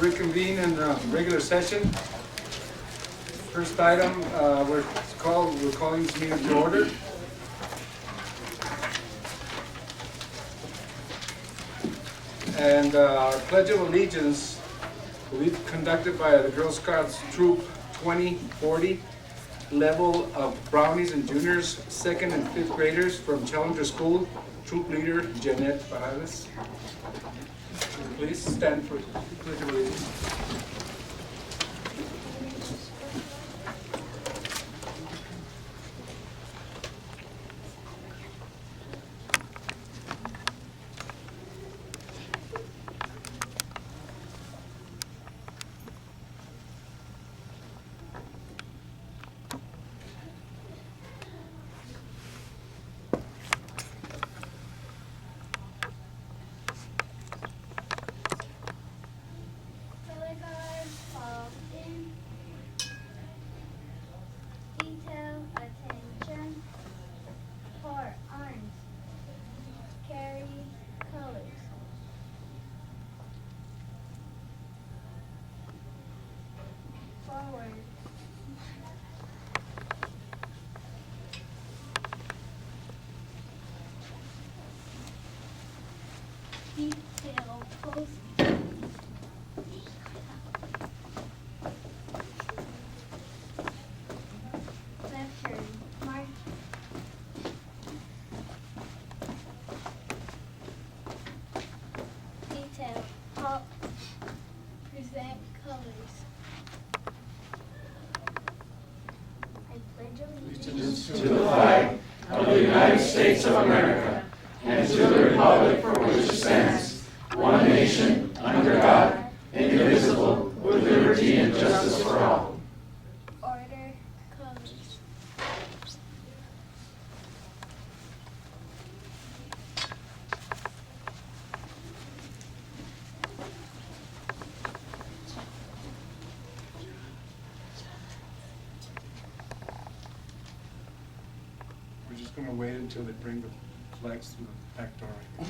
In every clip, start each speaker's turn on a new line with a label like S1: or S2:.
S1: reconvene in regular session. First item, we're calling this meeting to order. And our Pledge of Allegiance will be conducted by the Girl Scouts Troop 2040, level of brownies and juniors, 2nd and 5th graders from Challenger School. Troop leader, Janet Barales. Please stand for Pledge of Allegiance.
S2: Detail post. Left turn. Mark. Detail. Pop. Present colors. I pledge allegiance
S3: To the flag of the United States of America and to the republic for which it stands, one nation, under God, indivisible, with liberty and justice for all.
S2: order colors.
S1: We're just going to wait until they bring the flags to the back door. Okay.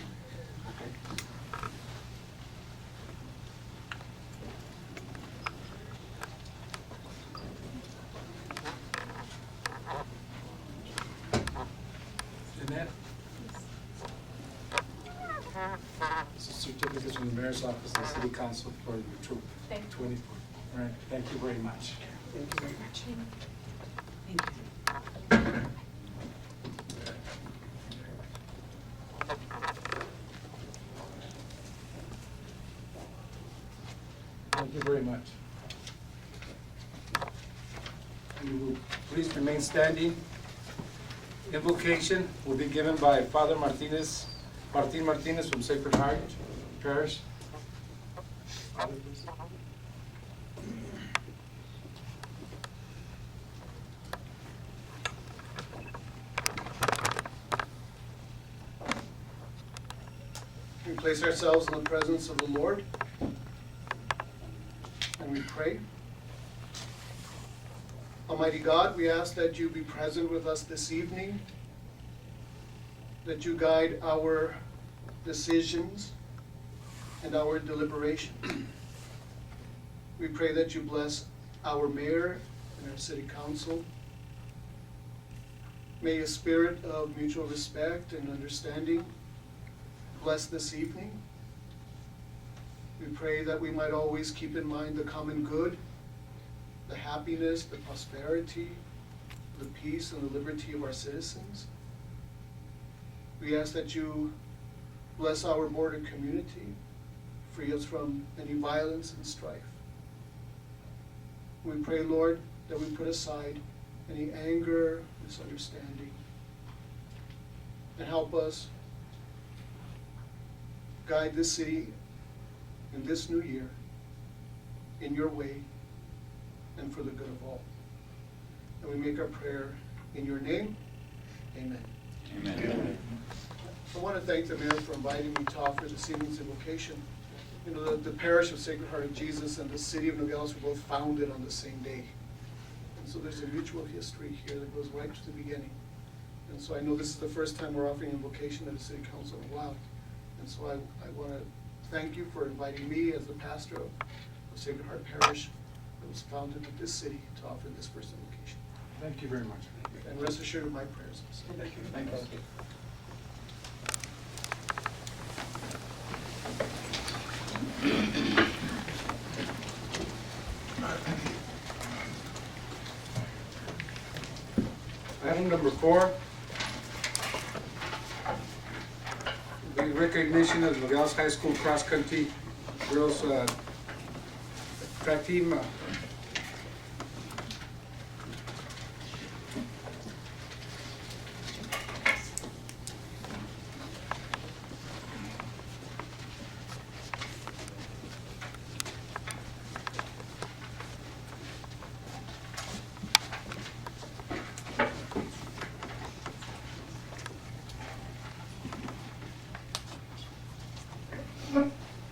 S1: Jeanette? This is certificates from the mayor's office and city council for your troop.
S4: Thank you.
S1: 24. All right, thank you very much.
S4: Thank you very much. Thank you.
S1: Thank you very much. You will please remain standing. Invocation will be given by Father Martin Martinez from Sacred Heart Parish. Father, please.
S5: We place ourselves in the presence of the Lord and we pray. Almighty God, we ask that you be present with us this evening, that you guide our decisions and our deliberation. We pray that you bless our mayor and our city council. May a spirit of mutual respect and understanding bless this evening. We pray that we might always keep in mind the common good, the happiness, the prosperity, the peace, and the liberty of our citizens. We ask that you bless our border community, free us from any violence and strife. We pray, Lord, that we put aside any anger, misunderstanding, and help us guide this city in this new year in your way and for the good of all. And we make our prayer in your name. Amen.
S3: Amen.
S5: I want to thank the mayor for inviting me to offer this evening's invocation. You know, the parish of Sacred Heart of Jesus and the city of Nogales were both founded on the same day. And so there's a mutual history here that goes right to the beginning. And so I know this is the first time we're offering invocation at the city council in a while. And so I want to thank you for inviting me as the pastor of Sacred Heart Parish. It was founded in this city to offer this first invocation.
S1: Thank you very much.
S5: And rest assured of my prayers. Thank you.
S3: Thank you.
S1: Item number 4. The recognition of Nogales High School cross country girls track team.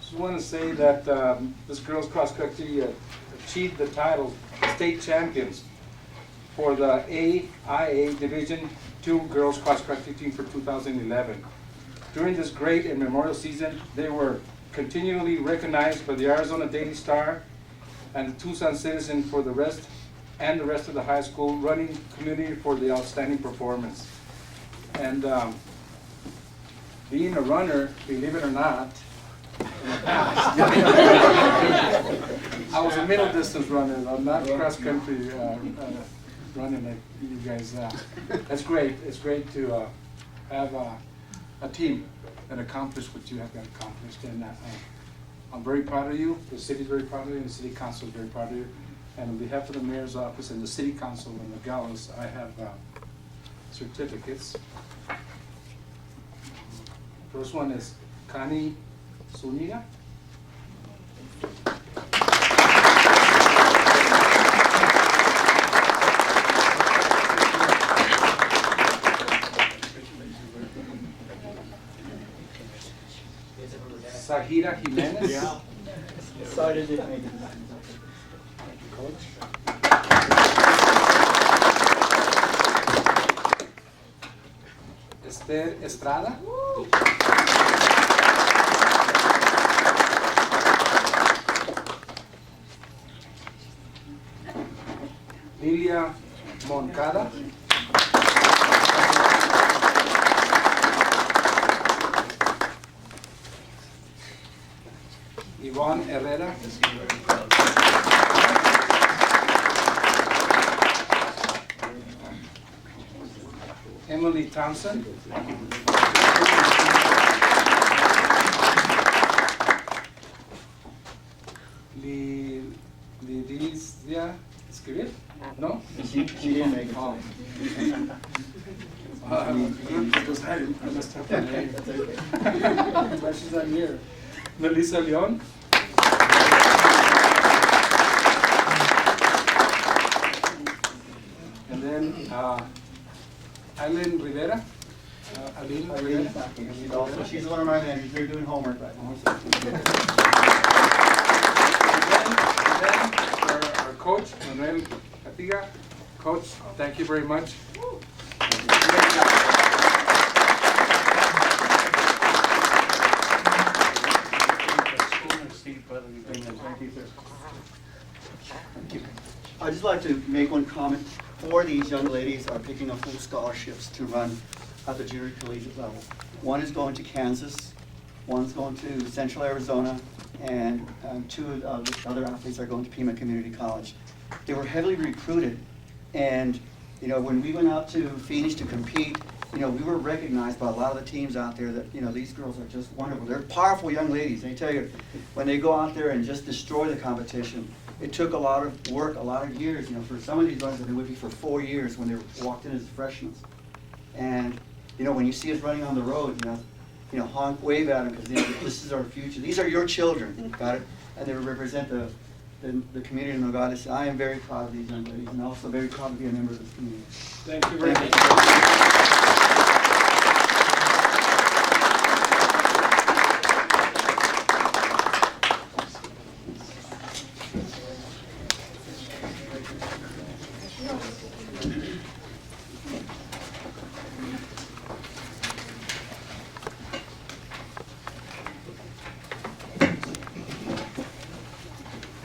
S1: Just want to say that this girls cross country achieved the title state champions for the AIA Division II girls cross country team for 2011. During this great and memorial season, they were continually recognized by the Arizona Daily Star and the Tucson Citizen for the rest of the high school running community for the outstanding performance. And being a runner, believe it or not, I was a middle distance runner. I'm not cross country running like you guys. That's great. It's great to have a team that accomplished what you have accomplished, and I'm very proud of you. The city's very proud of you, and the city council is very proud of you. And on behalf of the mayor's office and the city council in Nogales, I have certificates. First one is Connie Zuniga. Sahira Jimenez.
S6: Yeah. Sorry, didn't make it.
S1: Coach. Esther Estrada. Lilia Moncada. Ivonne Herrera. Emily Thompson. Lidizia, ¿escribir? ¿No?
S6: She didn't make it.
S1: Oh. Good, because I messed up her name. But she's not here. Melissa Leon. And then Aileen Rivera. Aileen Rivera.
S6: She's one of my managers. They're doing homework right now.
S1: And then our coach, Manuel Catiga. Coach, thank you very much.
S6: I'd just like to make one comment. 4 of these young ladies are picking up full scholarships to run at the junior collegiate level. One is going to Kansas, one's going to Central Arizona, and 2 of the other athletes are going to Pima Community College. They were heavily recruited, and when we went out to Phoenix to compete, we were recognized by a lot of the teams out there that, these girls are just wonderful. They're powerful young ladies. They tell you, when they go out there and just destroy the competition, it took a lot of work, a lot of years. For some of these runners, they've been with me for 4 years when they walked in as freshmen. And, when you see us running on the road, honk, wave at them, because this is our future. These are your children, got it? And they represent the community of Nogales. I am very proud of these young ladies, and also very proud to be a member of this community.
S1: Thank you very much.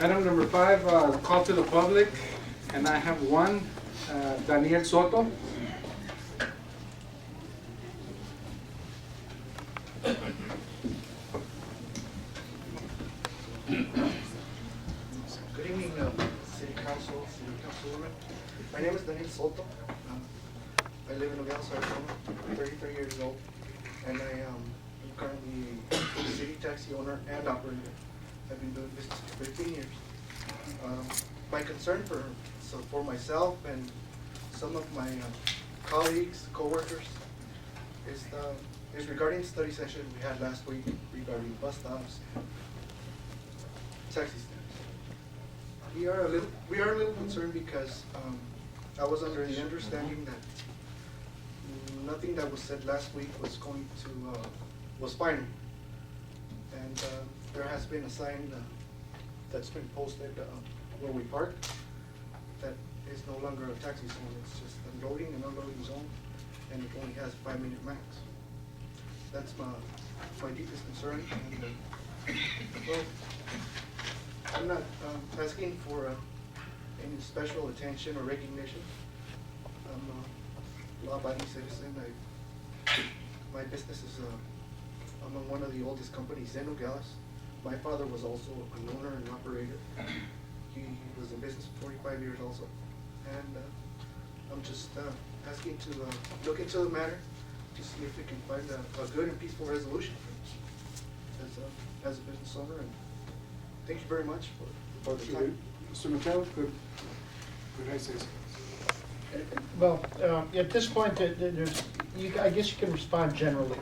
S1: Item number 5, call to the public, and I have one, Daniel Soto.
S7: Good evening, City Councilwoman. My name is Daniel Soto. I live in Nogales, Arizona. I'm 33 years old, and I am currently a city taxi owner and operator. I've been doing business for 15 years. My concern for myself and some of my colleagues, co-workers, is regarding the study session we had last week regarding bus stops, taxi stands. We are a little concerned because I was under the understanding that nothing that was said last week was going to was final, and there has been a sign that's been posted where we park that is no longer a taxi zone. It's just a loading and unloading zone, and it only has 5-minute max. That's my deepest concern, and well, I'm not asking for any special attention or recognition. I'm a law-abiding citizen. My business is among one of the oldest companies in Nogales. My father was also an owner and operator. He was in business for 45 years also. And I'm just asking to look into the matter to see if we can find a good and peaceful resolution as a business owner. And thank you very much for the time.
S1: Mr. Mateo, could I say something?
S8: Well, at this point, I guess you can respond generally.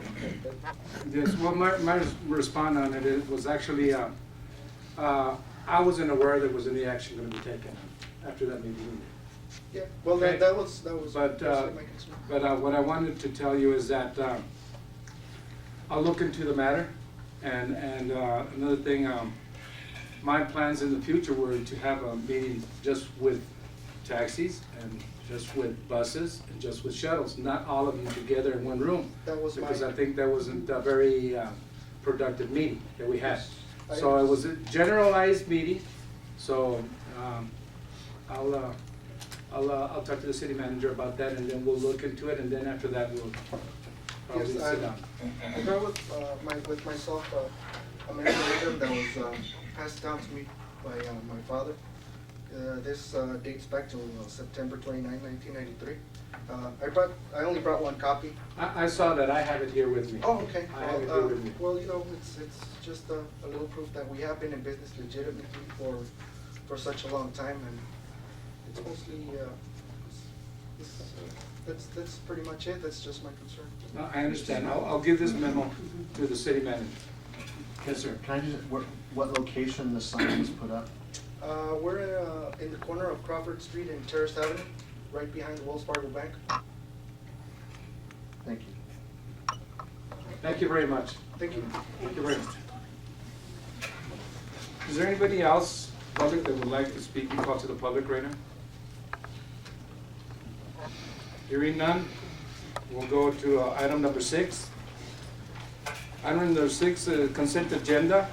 S1: Yes, well, my response on it was actually, I wasn't aware there was any action going to be taken after that meeting.
S7: Yeah, well,
S1: Okay.
S7: that was
S1: But,
S7: my concern.
S1: but what I wanted to tell you is that I'll look into the matter, and another thing, my plans in the future were to have a meeting just with taxis and just with buses and just with shuttles, not all of you together in one room.
S7: That was
S1: Because
S7: my-
S1: I think that wasn't a very productive meeting that we had.
S7: I
S1: So it was a generalized meeting, so I'll talk to the city manager about that, and then we'll look into it, and then after that, we'll probably
S7: Yes,
S1: sit down.
S7: I brought with myself a memorandum that was passed down to me by my father. This dates back to September 29, 1993. I only brought one copy.
S1: I saw that, I have it here with me.
S7: Oh, okay.
S1: I have it here with me.
S7: Well, you know, it's just a little proof that we have been in business legitimately for such a long time, and it's mostly, that's pretty much it. That's just my concern.
S1: No, I understand, I'll give this memo to the city manager. Yes, sir.
S9: Can I just, what location the sign was put up?
S7: We're in the corner of Crawford Street and Terrace Avenue, right behind the Wells Fargo Bank.
S9: Thank you.
S1: Thank you very much.
S7: Thank you.
S1: Thank you very much. Is there anybody else, public, that would like to speak and talk to the public right now? Hearing none, we'll go to item number 6. Item number 6, consent agenda.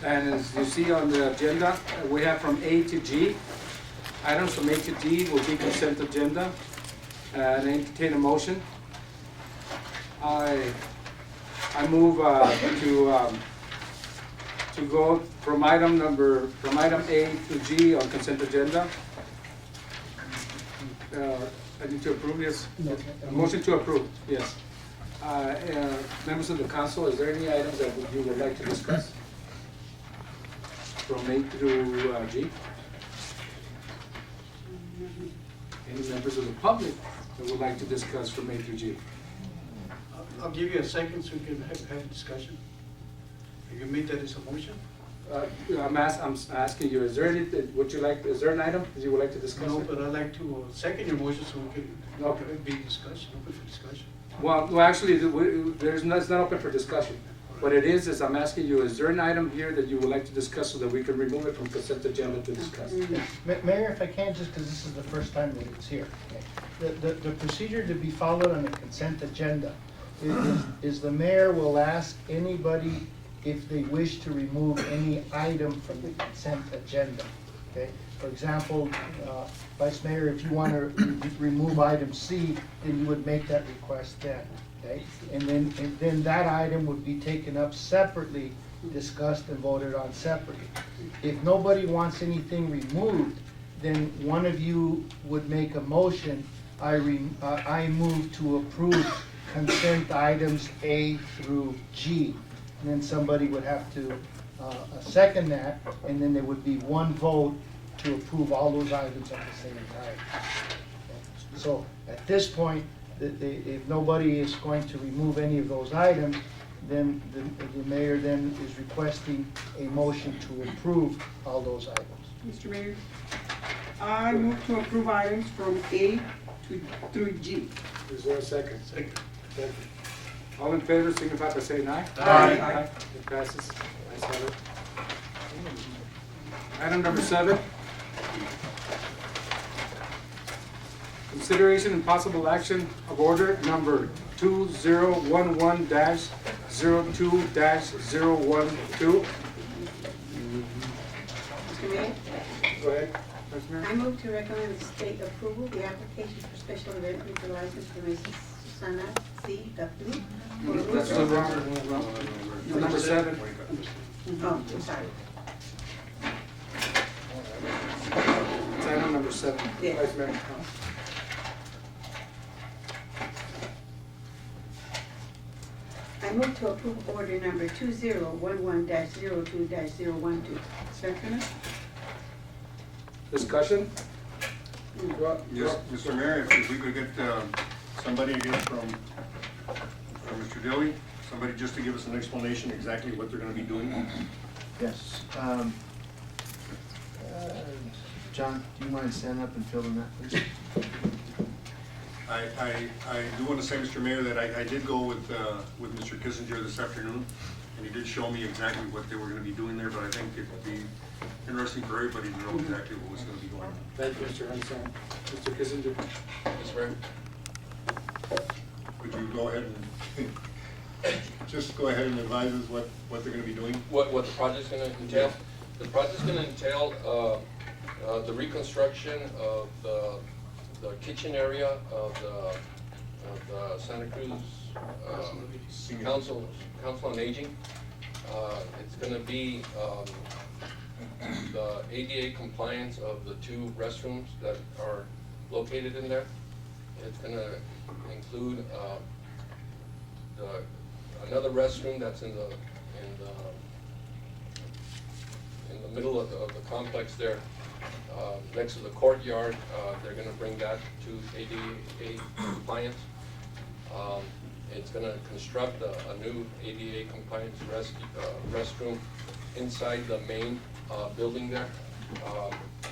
S1: And as you see on the agenda, we have from A to G. Items from A to G will be consent agenda. And entertain a motion. I move to go from item A to G on consent agenda. I need to approve, yes? A motion to approve, yes. Members of the council, is there any items that you would like to discuss? From A through G? Any members of the public that would like to discuss from A through G?
S8: I'll give you a second so we can have a discussion. You can make that as a motion?
S1: I'm asking you, is there anything, is there an item that you would like to discuss?
S8: No, but I'd like to second your motion so we can
S1: Okay.
S8: be discussion, open for discussion.
S1: Well, actually, it's not open for discussion. What it is I'm asking you, is there an item here that you would like to discuss so that we can remove it from consent agenda to discuss?
S8: Mayor, if I can, just because this is the first time that it's here. The procedure to be followed on the consent agenda is the mayor will ask anybody
S10: if they wish to remove any item from the consent agenda, okay? For example, Vice Mayor, if you want to remove item C, then you would make that request then, okay? And then that item would be taken up separately, discussed and voted on separately. If nobody wants anything removed, then one of you would make a motion, I move to approve consent items A through G. And then somebody would have to second that, and then there would be one vote to approve all those items at the same time. Okay? So at this point, if nobody is going to remove any of those items, then the mayor then is requesting a motion to approve all those items.
S4: Mr. Mayor, I move to approve items from A through G.
S1: Is there a second?
S8: Second.
S1: Second. All in favor, signify by saying aye.
S4: Aye.
S1: It passes. Ayes have it. Item number 7. Consideration and possible action of order number 2011-02-012.
S4: Mr. Mayor,
S1: Go ahead, Vice Mayor.
S11: I move to recommend the state approval the application for special event liquor license for Mrs. Susana C. Gatu.
S1: That's the wrong, number 7.
S11: Oh, I'm sorry.
S1: It's item number 7.
S11: Yeah.
S1: Vice Mayor.
S11: I move to approve order number 2011-02-012.
S4: second.
S1: Discussion?
S12: Yes, Mr. Mayor, if we could get somebody again from Mr. Dilly, somebody just to give us an explanation exactly what they're going to be doing.
S9: Yes. John, do you mind standing up and filling that, please?
S12: I do want to say, Mr. Mayor, that I did go with Mr. Kissinger this afternoon, and he did show me exactly what they were going to be doing there, but I think it would be interesting for everybody to know exactly what was going to be going on.
S1: Thank you, Mr. Hanson. Mr. Kissinger.
S12: Yes, Mayor. Could you go ahead and just go ahead and advise us what they're going to be doing?
S13: What the project's gonna entail? The project's gonna entail the reconstruction of the kitchen area of the Santa Cruz Council on Aging. It's gonna be the ADA compliance of the 2 restrooms that are located in there. It's gonna include another restroom that's in the middle of the complex there, next to the courtyard. They're going to bring that to ADA compliance. It's going to construct a new ADA compliance restroom inside the main building there,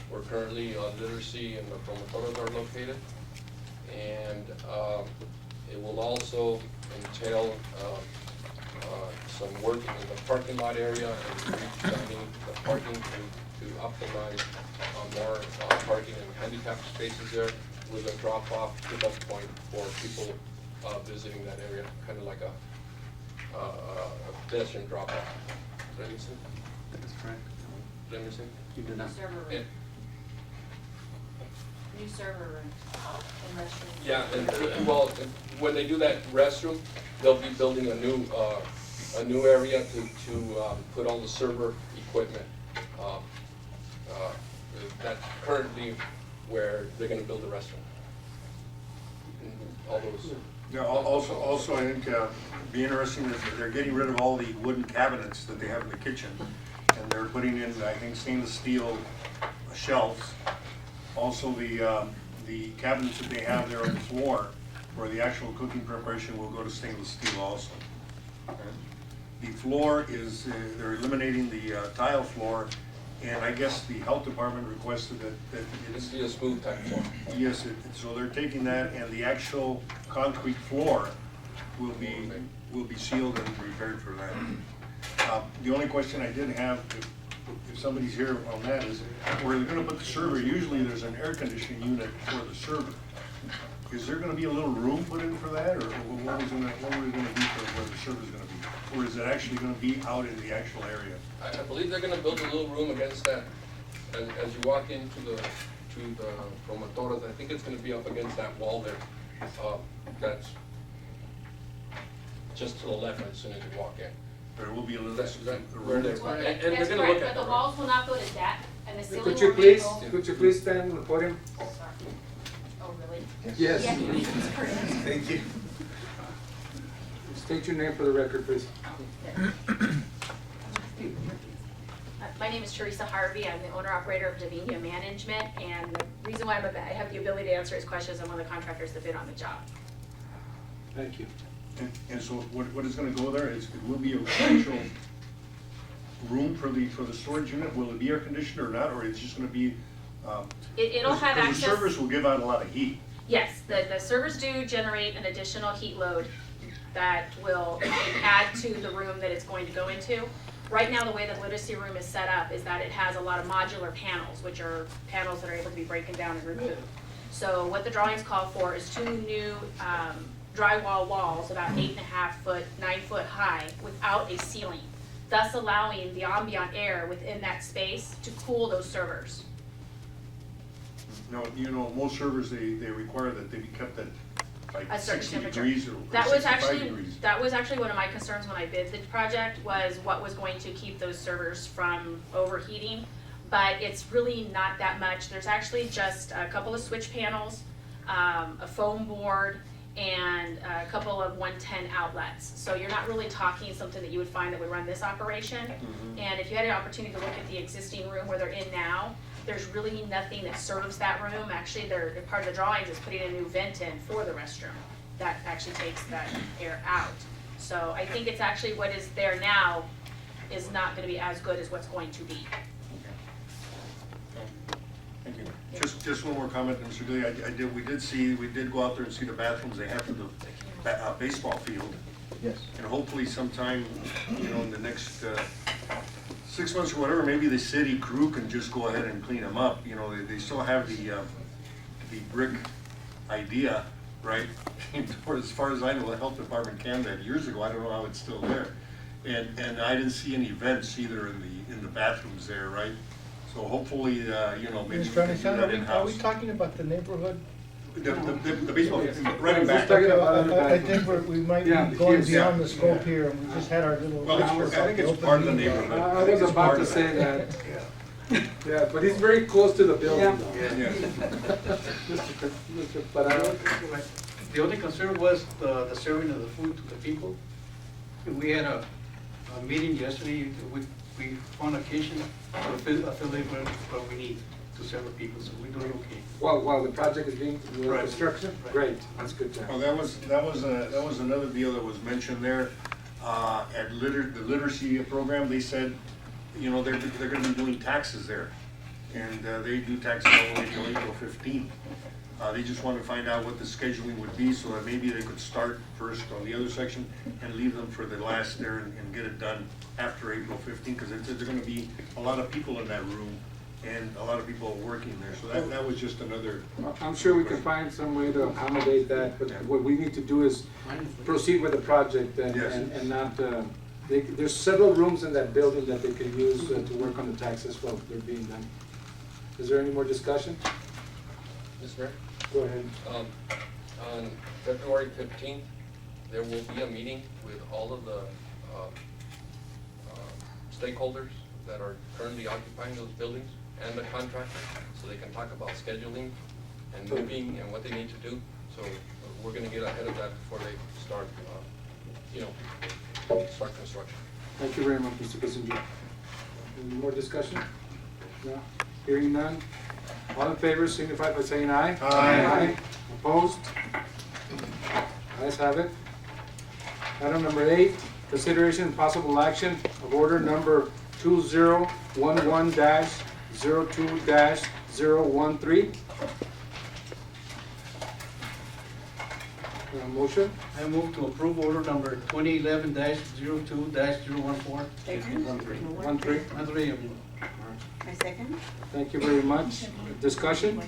S13: where currently literacy and the promotoras are located. And it will also entail some work in the parking lot area and redesigning the parking to optimize more parking and handicap spaces there with a drop-off pickup point for people visiting that area, kind of like a pedestrian drop-off. Does that make sense?
S6: That's correct.
S13: Does that make sense?
S6: You did not.
S14: Server room.
S13: Yeah.
S14: New server room and restroom.
S13: Yeah, and well, when they do that restroom, they'll be building a new area to put all the server equipment. That's currently where they're going to build the restroom. And all those.
S12: Yeah, also, I think be interesting is that they're getting rid of all the wooden cabinets that they have in the kitchen, and they're putting in, I think, stainless steel shelves. Also, the cabinets that they have there on the floor for the actual cooking preparation will go to stainless steel also. Okay. The floor is, they're eliminating the tile floor, and I guess the health department requested that
S13: It's be a smooth type floor.
S12: yes, so they're taking that, and the actual concrete floor will be sealed and repaired for that. The only question I did have, if somebody's here on that, is where they're gonna put the server, usually there's an air conditioning unit for the server. Is there gonna be a little room put in for that, or what are we gonna do for where the server's gonna be? or is it actually gonna be out in the actual area?
S13: I believe they're gonna build a little room against that, as you walk into the promotoras, I think it's gonna be up against that wall there. That's just to the left as soon as you walk in.
S12: There will be a little.
S13: That's where they're,
S15: Well,
S13: and they're
S15: that's
S13: gonna
S15: correct,
S13: look at
S15: but the
S13: that.
S15: walls will not go to that, and the ceiling
S1: Could
S15: will
S1: you
S15: be.
S1: please stand on the podium?
S15: Sorry. Oh, really?
S1: Yes.
S15: Yeah.
S9: Thank you.
S1: State your name for the record, please.
S15: My name is Teresa Harvey. I'm the owner-operator of Davinia Management, and the reason why I have the ability to answer his questions, I'm one of the contractors that bid on the job.
S1: Thank you.
S12: And so what is gonna go there is, it will be a actual room for the storage unit? Will it be air conditioned or not, or it's just gonna be?
S15: It'll have
S12: Because the
S15: access.
S12: servers will give out a lot of heat.
S15: Yes, the servers do generate an additional heat load that will add to the room that it's going to go into. Right now, the way the literacy room is set up is that it has a lot of modular panels, which are panels that are able to be broken down and removed. So what the drawings call for is 2 new drywall walls, about 8.5 foot, 9 foot high, without a ceiling, thus allowing the ambient air within that space to cool those servers.
S12: Now, you know, most servers, they require that they be kept at like
S15: A certain
S12: 60
S15: temperature.
S12: degrees or
S15: That was
S12: 65 degrees.
S15: actually one of my concerns when I bid the project, was what was going to keep those servers from overheating. But it's really not that much. There's actually just a couple of switch panels, a foam board, and a couple of 110 outlets. So you're not really talking something that you would find that would run this operation. And if you had an opportunity to look at the existing room where they're in now, there's really nothing that serves that room. Actually, they're part of the drawings is putting a new vent in for the restroom that actually takes that air out. So I think it's actually what is there now is not gonna be as good as what's going to be.
S12: Thank you. Just one more comment, Mr. Gilly. We did go out there and see the bathrooms they have for the baseball field.
S10: Yes.
S12: And hopefully sometime, you know, in the next 6 months or whatever, maybe the city crew can just go ahead and clean them up. You know, they still have the brick idea, right? As far as I know, the health department canned that years ago. I don't know how it's still there. And I didn't see any vents either in the bathrooms there, right? So hopefully, you know, maybe we can do that
S10: Are we
S12: in-house.
S10: talking about the neighborhood?
S12: The baseball, right in back.
S10: I think we might be
S1: Yeah,
S10: going
S1: yes.
S10: beyond the scope here, and we just had our little.
S12: Well, I think it's part of the neighborhood.
S1: I was about to say that. Yeah, but he's very close to the building. though.
S12: Yeah.
S1: Mr. Parado?
S8: The only concern was the serving of the food to the people. We had a meeting yesterday, we found occasion to affiliate with what we need to serve the people, so we're doing okay.
S1: While the project is being, the
S8: Right.
S1: construction?
S8: Right.
S1: Great, that's good, John.
S12: Oh, that was another deal that was mentioned there, at the literacy program. They said, you know, they're gonna be doing taxes there. And, they do taxes all the way till April 15th. They just wanted to find out what the scheduling would be, so that maybe they could start first on the other section and leave them for the last there and get it done after April 15th, because there's gonna be a lot of people in that room and a lot of people working there, so that was just another.
S1: I'm sure we can find some way to accommodate that, but what we need to do is proceed with the project
S12: Yes.
S1: and not, there's several rooms in that building that they can use to work on the taxes while they're being done. Is there any more discussion?
S13: Mr. Mayor?
S1: Go ahead.
S13: On February 15th, there will be a meeting with all of the stakeholders that are currently occupying those buildings and the contractors, so they can talk about scheduling and moving and what they need to do. So we're gonna get ahead of that before they start, start construction.
S1: Thank you very much, Mr. Kissinger. Any more discussion? No? Hearing none? All in favor signify by saying aye.
S12: Aye.
S1: Opposed? Ayes have it. Item number 8, consideration and possible action of order number 2011-02-013. Motion?
S8: I move to approve order number 2011-02-014.
S11: Second.
S1: 13.
S11: I second.
S1: Thank you very much. Discussion?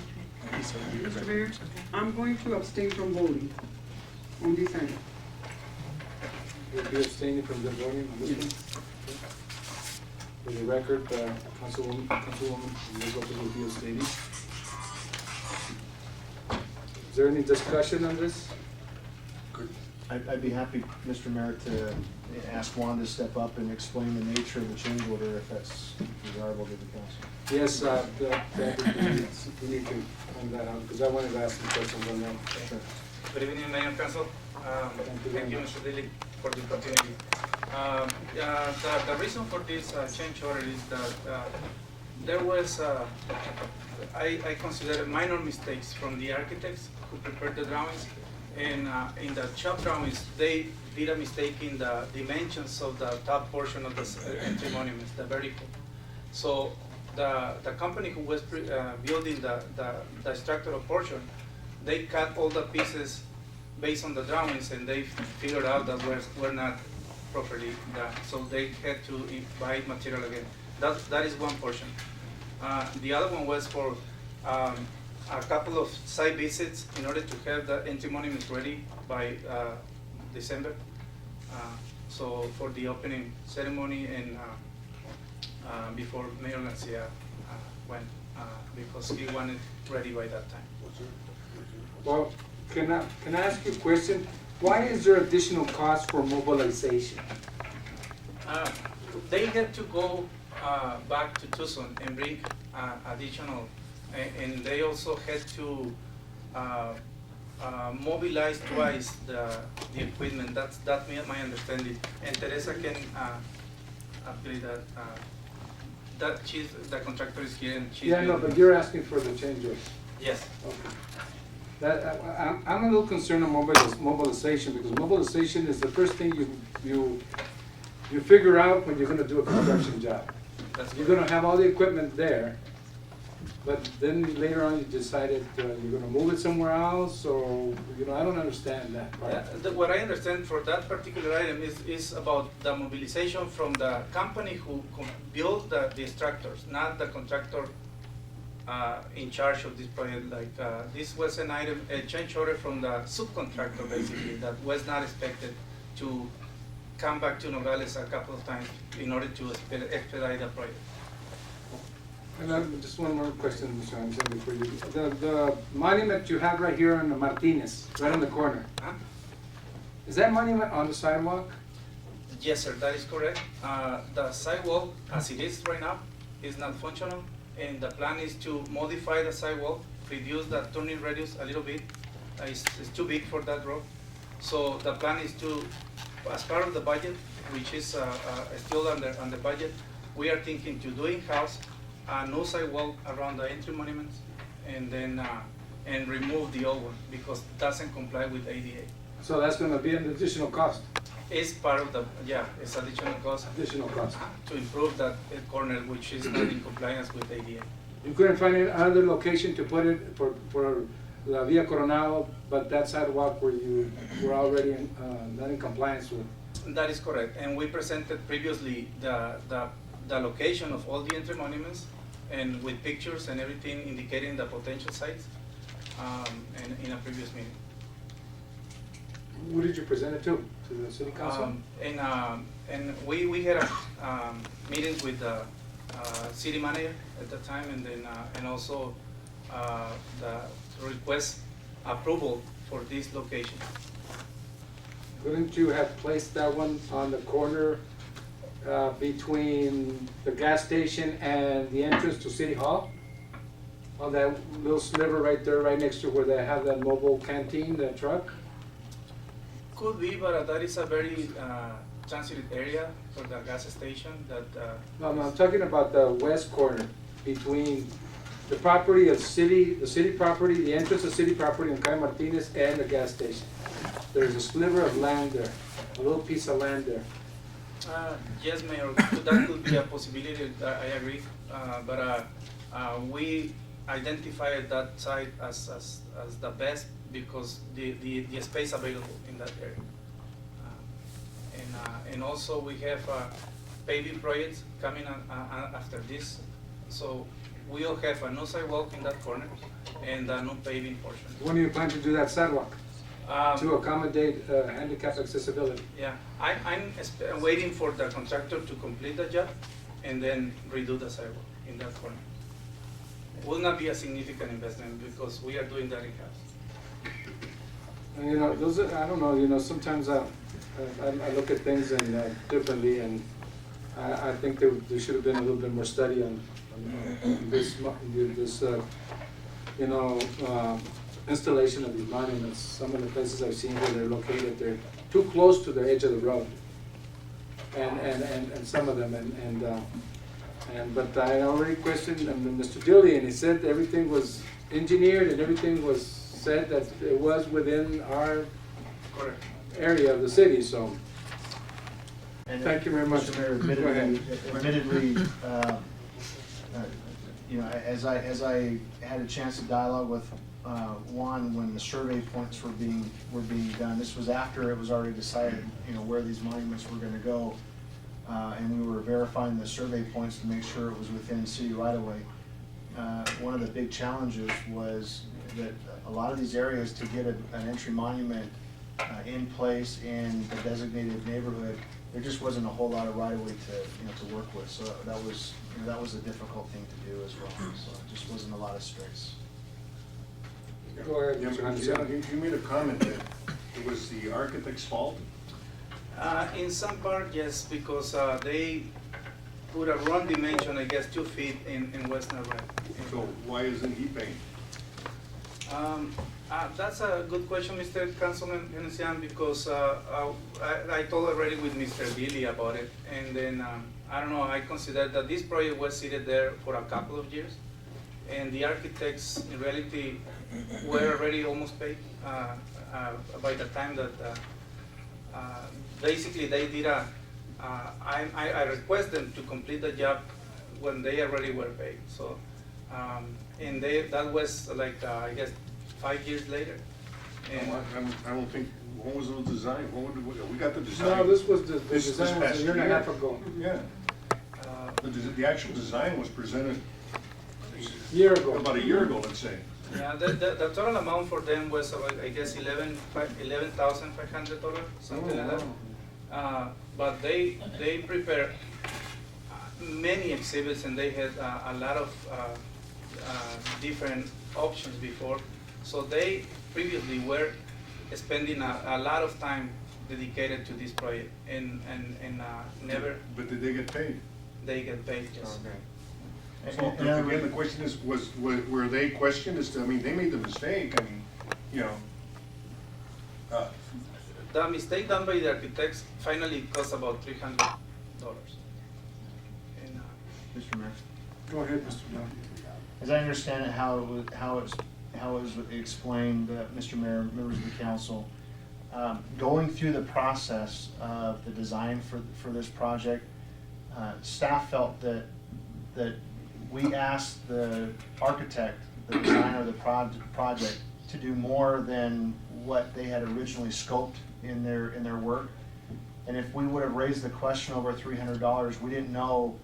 S4: Mr. Mayor, I'm going to abstain from voting on this item.
S1: will be abstaining from the voting on this one. For the record, Councilwoman Liz Lopez will be abstaining. Is there any discussion on this?
S9: I'd be happy, Mr. Mayor, to ask Juan to step up and explain the nature of the change order if that's desirable to the council.
S1: Yes, we need to find that out, because I wanted to ask some questions on that.
S9: Sure.
S16: Good evening, Mayor and Council. Thank you, Mr. Dilly, for the opportunity. The reason for this change order is that there was, I consider minor mistakes from the architects who prepared the drawings. And in the shop drawings, they did a mistake in the dimensions of the top portion of the entry monuments, the vertical. So the company who was building the structural portion, they cut all the pieces based on the drawings, and they figured out that were not properly done. So they had to buy material again. That is one portion. The other one was for a couple of site visits in order to have the entry monuments ready by December. So for the opening ceremony and before Mayor Garcia went, because he wanted ready by that time.
S1: Well, can I ask you a question? Why is there additional cost for mobilization?
S16: They had to go back to Tucson and bring additional, and they also had to mobilize twice the equipment. That's my understanding. And Teresa can upgrade that. The contractor is here, and she's.
S1: Yeah, no, but you're asking for the change order.
S16: Yes.
S1: Okay. I'm a little concerned on mobilization, because mobilization is the first thing you figure out when you're going to do a construction job. You're going to have all the equipment there, but then later on you decided you're going to move it somewhere else, or I don't understand that part.
S16: What I understand for that particular item is about the mobilization from the company who built the structures, not the contractor in charge of this project. Like this was an item, a change order from the subcontractor basically that was not expected to come back to Nogales a couple of times in order to expedite the project.
S1: And just one more question, Mr. Anderson, before you. The monument you have right here on the Martinez, right on the corner.
S16: Huh?
S1: Is that monument on the sidewalk?
S16: Yes, sir, that is correct. The sidewalk, as it is right now, is not functional, and the plan is to modify the sidewalk, reduce the turning radius a little bit. It's too big for that road. So the plan is to, as part of the budget, which is still under budget, we are thinking to do in-house a new sidewalk around the entry monuments, and then and remove the old one because it doesn't comply with ADA.
S1: So that's going to be an additional cost?
S16: It's part of the, it's additional cost.
S1: Additional cost.
S16: To improve that corner, which is not in compliance with ADA.
S1: You couldn't find another location to put it for La Via Coronado, but that sidewalk where you were already not in compliance with?
S16: That is correct, and we presented previously the location of all the entry monuments, and with pictures and everything indicating the potential sites, and in a previous meeting.
S1: Who did you present it to? To the city council?
S16: And we had meetings with the city manager at the time, and then and also the request approval for this location.
S1: Couldn't you have placed that one on the corner between the gas station and the entrance to City Hall? On that little sliver right there, right next to where they have that mobile canteen, that truck?
S16: Could be, but that is a very sensitive area for the gas station.
S1: No, I'm talking about the west corner between the property of the city property, the entrance of city property on Calle Martinez and the gas station. There's a sliver of land there, a little piece of land there.
S16: Yes, Mayor, that could be a possibility, I agree, but we identified that site as the best because the space available in that area. And also we have paving projects coming after this, so we'll have a new sidewalk in that corner and a new paving portion.
S1: When do you plan to do that sidewalk? to accommodate handicap accessibility.
S16: Yeah, I'm waiting for the contractor to complete the job and then redo the sidewalk in that corner. Will not be a significant investment because we are doing that in-house.
S1: And, you know, those are, I don't know, you know, sometimes I look at things and differently, and I think there should have been a little bit more study on this, you know, installation of these monuments. Some of the places I've seen where they're located, they're too close to the edge of the road. And some of them, but I already questioned Mr. Dilly, and he said everything was engineered and everything was said that it was within our area of the city, so.
S9: And
S1: Thank you very much.
S9: Mr. Mayor,
S1: Go ahead.
S9: admittedly, you know, as I had a chance to dialogue with Juan when the survey points were being done, this was after it was already decided, you know, where these monuments were gonna go. And we were verifying the survey points to make sure it was within city right of way. One of the big challenges was that a lot of these areas, to get an entry monument in place in the designated neighborhood, there just wasn't a whole lot of right of way to work with. So that was, you know, that was a difficult thing to do as well. So it just wasn't a lot of strays.
S1: Go ahead,
S12: Yeah,
S1: Mr.
S12: but
S1: Anderson.
S12: you made a comment that it was the architect's fault.
S16: In some part, yes, because they put a wrong dimension, I guess, 2 feet in West Nogales.
S12: So why isn't he paying?
S16: That's a good question, Mr. Councilman Venecian, because I told already with Mr. Billy about it, and then I don't know, I consider that this project was seated there for a couple of years, and the architects in reality were already almost paid by the time that basically they did I request them to complete the job when they already were paid. So, and that was like, I guess, 5 years later. And
S12: I don't think, when was the design? We got the design.
S1: No, this was the
S12: This
S1: design was
S12: past
S1: a year and a half ago.
S12: Yeah. The actual design was presented
S1: Year ago.
S12: about a year ago, let's say.
S16: yeah, the total amount for them was about, I guess, $11,500, something like that. But they prepared many exhibits, and they had a lot of different options before. So they previously were spending a lot of time dedicated to this project, and never.
S12: But did they get paid?
S16: They get paid, yes.
S12: So again, the question is, were they questioned as to, I mean, they made the mistake, I mean, you know.
S16: The mistake done by the architects finally cost about $300. And,
S9: Mr. Mayor.
S1: Go ahead, Mr. Dunn.
S9: As I understand it, how it was explained, Mr. Mayor, members of the council, going through the process of the design for this project, staff felt that we asked the architect, the designer of the project, to do more than what they had originally scoped in their work. And if we would have raised the question over $300, we didn't know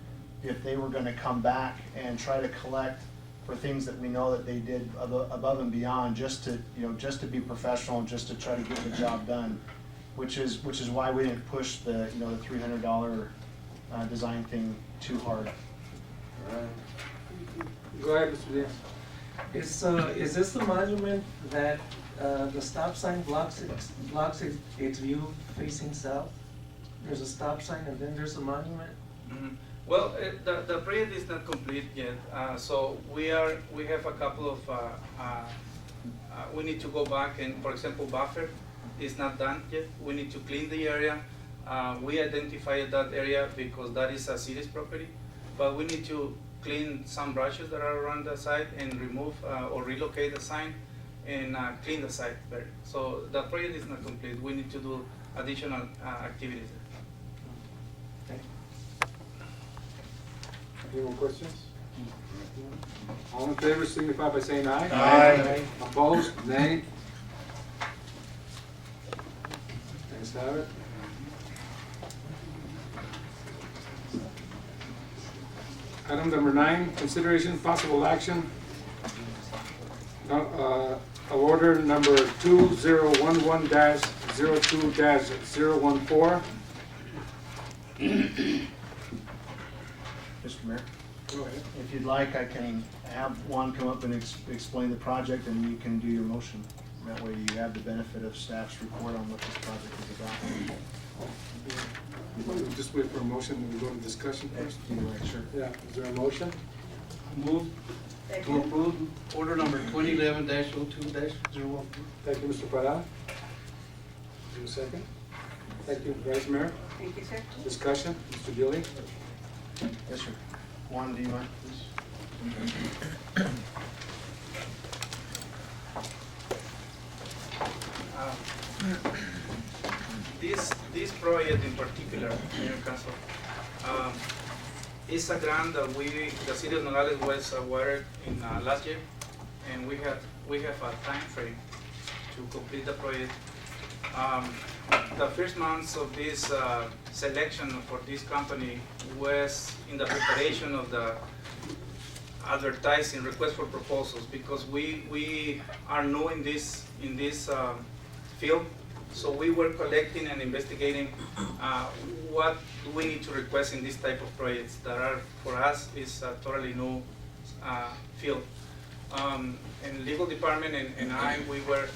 S9: if they were going to come back and try to collect for things that we know that they did above and beyond, just to be professional and just to try to get the job done, which is why we didn't push the the $300 design thing too hard.
S1: Go ahead, Mr. Diaz.
S17: Is this the monument that the stop sign blocks its view facing south? There's a stop sign and then there's a monument?
S16: Mhm. Well, the project is not complete yet, so we have a couple of, we need to go back and, for example, buffer is not done yet. We need to clean the area. We identified that area because that is a city's property, but we need to clean some brushes that are around the site and remove or relocate the sign and clean the site better. So the project is not complete. We need to do additional activities there.
S1: Any more questions? All in favor signify by saying aye.
S12: Aye.
S1: Opposed? Nay. Ayes have it. Item number 9, consideration possible action of order number 2011-02-014.
S9: Mr. Mayor,
S1: Go ahead.
S9: if you'd like, I can have Juan come up and explain the project, and you can do your motion. That way you have the benefit of staff's report on what this project is about.
S1: We'll just wait for a motion and we go to discussion first.
S9: Sure.
S1: Yeah, is there a motion?
S8: Move to approve order number 2011-02-014.
S1: Thank you, Mr. Parada. Is there a second? Thank you, Vice Mayor.
S11: Thank you, sir.
S1: Discussion, Mr. Gilly.
S9: Yes, sir. Juan, do you mind, please?
S16: This project in particular, Mayor Council, is a grant that the city of Nogales was awarded in last year, and we have a time frame to complete the project. The first months of this selection for this company was in the preparation of the advertising request for proposals, because we are new in this field. So we were collecting and investigating what do we need to request in this type of projects that are, for us, is a totally new field. And legal department and we were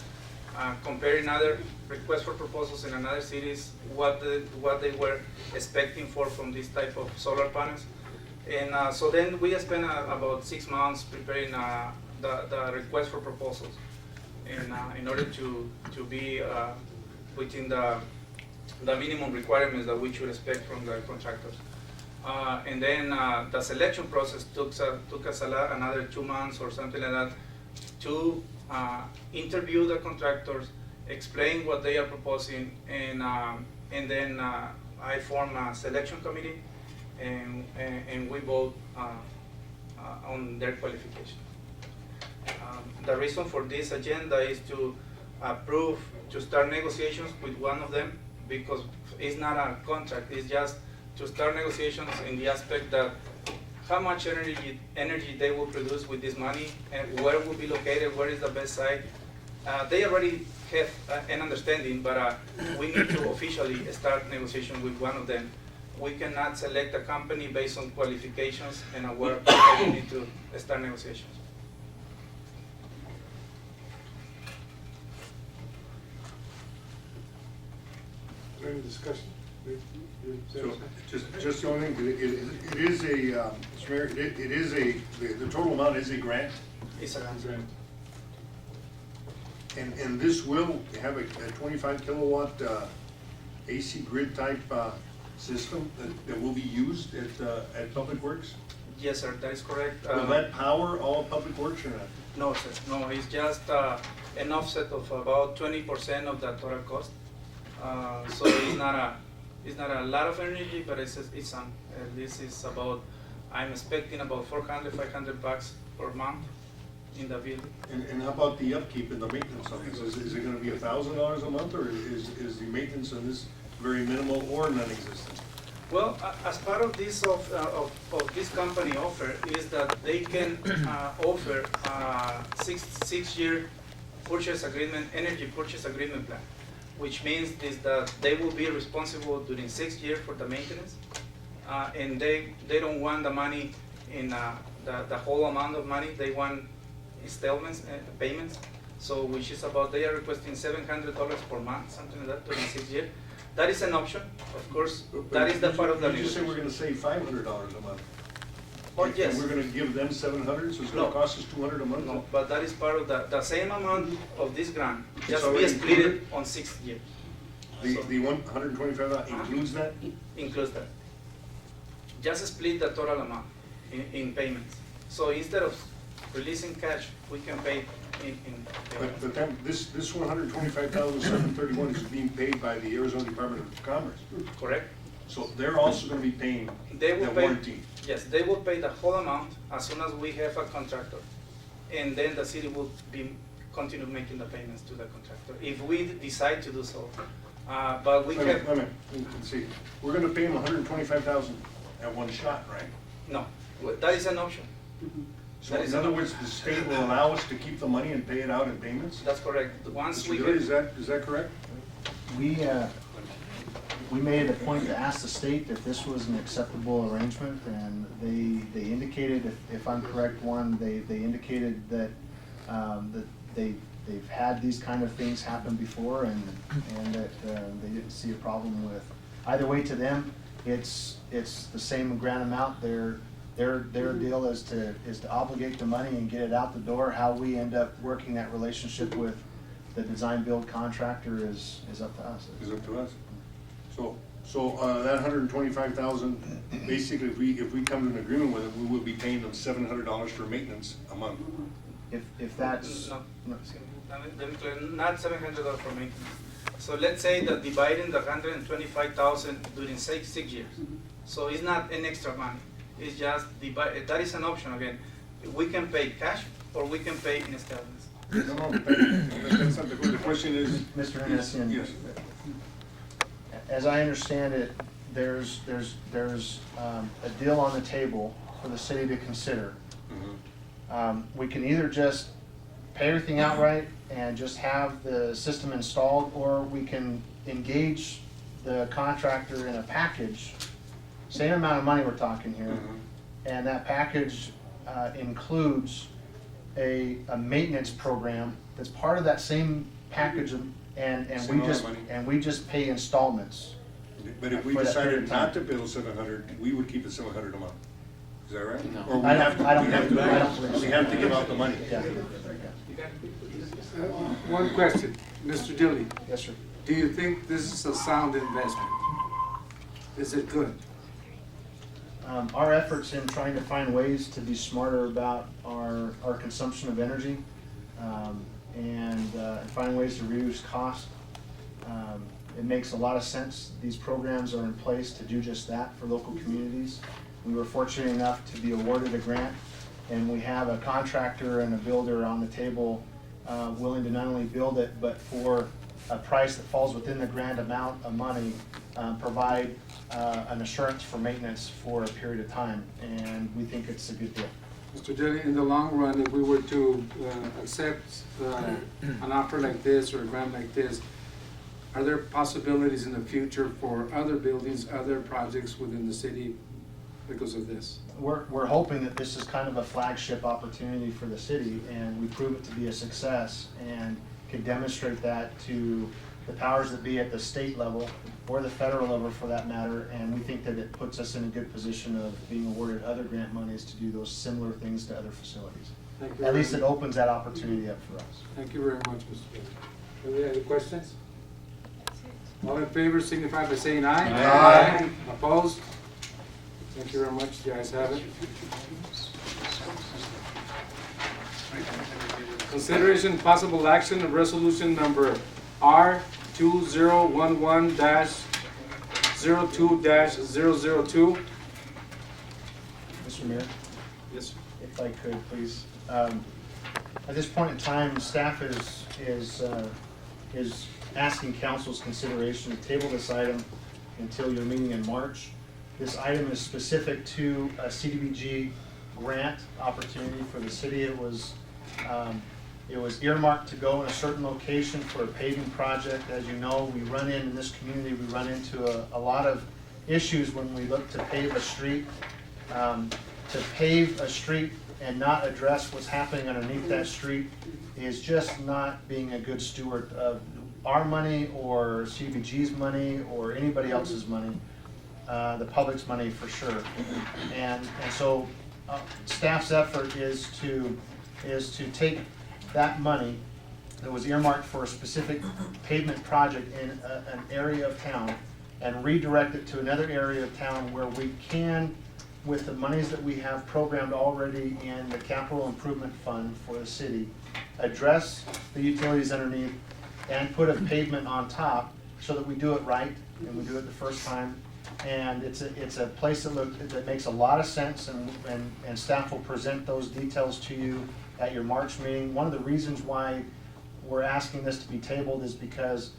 S16: comparing other requests for proposals in other cities, what they were expecting from this type of solar panels. And so then we spent about 6 months preparing the request for proposals, and in order to be within the minimum requirements that we should expect from the contractors. And then the selection process took us another 2 months or something like that to interview the contractors, explain what they are proposing, and then I form a selection committee, and we vote on their qualification. The reason for this agenda is to approve to start negotiations with one of them, because it's not a contract, it's just to start negotiations in the aspect that how much energy they will produce with this money, and where it will be located, where is the best site. They already have an understanding, but we need to officially start negotiation with one of them. We cannot select a company based on qualifications and where we need to start negotiations.
S1: Is there any discussion?
S12: So, just the only thing, it is a, Mr. Mayor, it is the total amount is a grant,
S16: It's a
S1: Grant.
S12: and this will have a 25 kilowatt AC grid type system that will be used at Public Works?
S16: Yes, sir, that is correct.
S12: Will that power all Public Works or not?
S16: No, sir, no, it's just an offset of about 20% of the total cost. So it's not a lot of energy, but it's some. This is about, I'm expecting about $400-500 per month in the building.
S12: And how about the upkeep and the maintenance on this? Is it gonna be $1,000 a month, or is the maintenance on this very minimal or non-existent?
S16: Well, as part of this of this company offer is that they can offer 6-year purchase agreement, energy purchase agreement plan, which means is that they will be responsible during 6 years for the maintenance, and they don't want the money in the whole amount of money. They want installments, payments. So which is about, they are requesting $700 per month, something like that, during 6 years. That is an option, of course. That is the part of the
S12: You just say
S16: negotiation.
S12: we're gonna save $500 a month.
S16: Oh, yes.
S12: And we're gonna give them $700, so it's gonna
S16: No.
S12: cost us $200 a month?
S16: No, but that is part of the same amount of this grant,
S12: It's
S16: just be
S12: already
S16: split
S12: included?
S16: on 6 years.
S12: The $125 includes that?
S16: Includes that. Just split the total amount in payments. So instead of releasing cash, we can pay in payments.
S12: But then, this $125,731 is being paid by the Arizona Department of Commerce.
S16: Correct?
S12: So they're also gonna be paying
S16: They will
S12: the
S16: pay,
S12: warranty.
S16: yes, they will pay the whole amount as soon as we have a contractor. And then the city will continue making the payments to the contractor, if we decide to do so. But we
S12: Wait a minute,
S16: have,
S12: wait a minute. Let's see, we're gonna pay them $125,000 at one shot, right?
S16: no, that is an option.
S12: So in other words, the state will allow us to keep the money and pay it out in payments?
S16: That's correct. Once we
S12: Is
S16: get,
S12: that correct?
S9: We made it a point to ask the state if this was an acceptable arrangement, and they indicated, if I'm correct, they indicated that, that they've had these kind of things happen before, and that they didn't see a problem with. Either way, to them, it's the same grant amount. Their deal is to obligate the money and get it out the door. How we end up working that relationship with the design build contractor is up to us.
S12: Is up to us. So that $125,000, basically, if we come to an agreement with it, we will be paying them $700 for maintenance a month.
S9: If that's
S16: not $700 for maintenance. So let's say that dividing the 125,000 during six years. So it's not an extra money. It's just that is an option again. We can pay cash or we can pay in installments.
S12: No, that's not the question is.
S9: Mr. Hennessy,
S12: Yes.
S9: As I understand it, there's a deal on the table for the city to consider. We can either just pay everything outright and just have the system installed, or we can engage the contractor in a package, same amount of money we're talking here, and that package includes a maintenance program that's part of that same package, and we just pay installments.
S12: But if we
S9: for that period
S12: decided
S9: of time.
S12: not to bill $700, we would keep it $700 a month. Is that right?
S9: No.
S12: Or we
S9: I
S12: have
S9: don't
S12: to give out the money.
S9: Yeah.
S1: One question, Mr. Dilly.
S9: Yes, sir.
S1: Do you think this is a sound investment? Is it good?
S9: Our efforts in trying to find ways to be smarter about our consumption of energy, and find ways to reduce cost. It makes a lot of sense. These programs are in place to do just that for local communities. We were fortunate enough to be awarded a grant, and we have a contractor and a builder on the table willing to not only build it, but for a price that falls within the grant amount of money, provide an assurance for maintenance for a period of time, and we think it's a good deal.
S1: Mr. Dilly, in the long run, if we were to accept an offer like this or a grant like this, are there possibilities in the future for other buildings, other projects within the city because of this?
S9: We're hoping that this is kind of a flagship opportunity for the city, and we prove it to be a success and can demonstrate that to the powers that be at the state level or the federal level for that matter, and we think that it puts us in a good position of being awarded other grant monies to do those similar things to other facilities.
S1: Thank you
S9: At least
S1: very
S9: it opens that opportunity up for us.
S1: Thank you very much, Mr. Dilly. Are there any questions? All in favor signify by saying aye.
S12: Aye.
S1: Opposed? Thank you very much. The ayes have it. Consideration and possible action of resolution number R2011-02-002.
S9: Mr. Mayor?
S1: Yes, sir.
S9: If I could, please. At this point in time, staff is asking council's consideration to table this item until your meeting in March. This item is specific to a CDBG grant opportunity for the city. It was earmarked to go in a certain location for a paving project. As you know, in this community, we run into a lot of issues when we look to pave a street. To pave a street and not address what's happening underneath that street is just not being a good steward of our money or CDBG's money or anybody else's money, the public's money for sure. And so staff's effort is to take that money that was earmarked for a specific pavement project in an area of town and redirect it to another area of town where we can, with the monies that we have programmed already in the capital improvement fund for the city, address the utilities underneath and put a pavement on top so that we do it right and we do it the first time. And it's a place that makes a lot of sense, and staff will present those details to you at your March meeting. One of the reasons why we're asking this to be tabled is because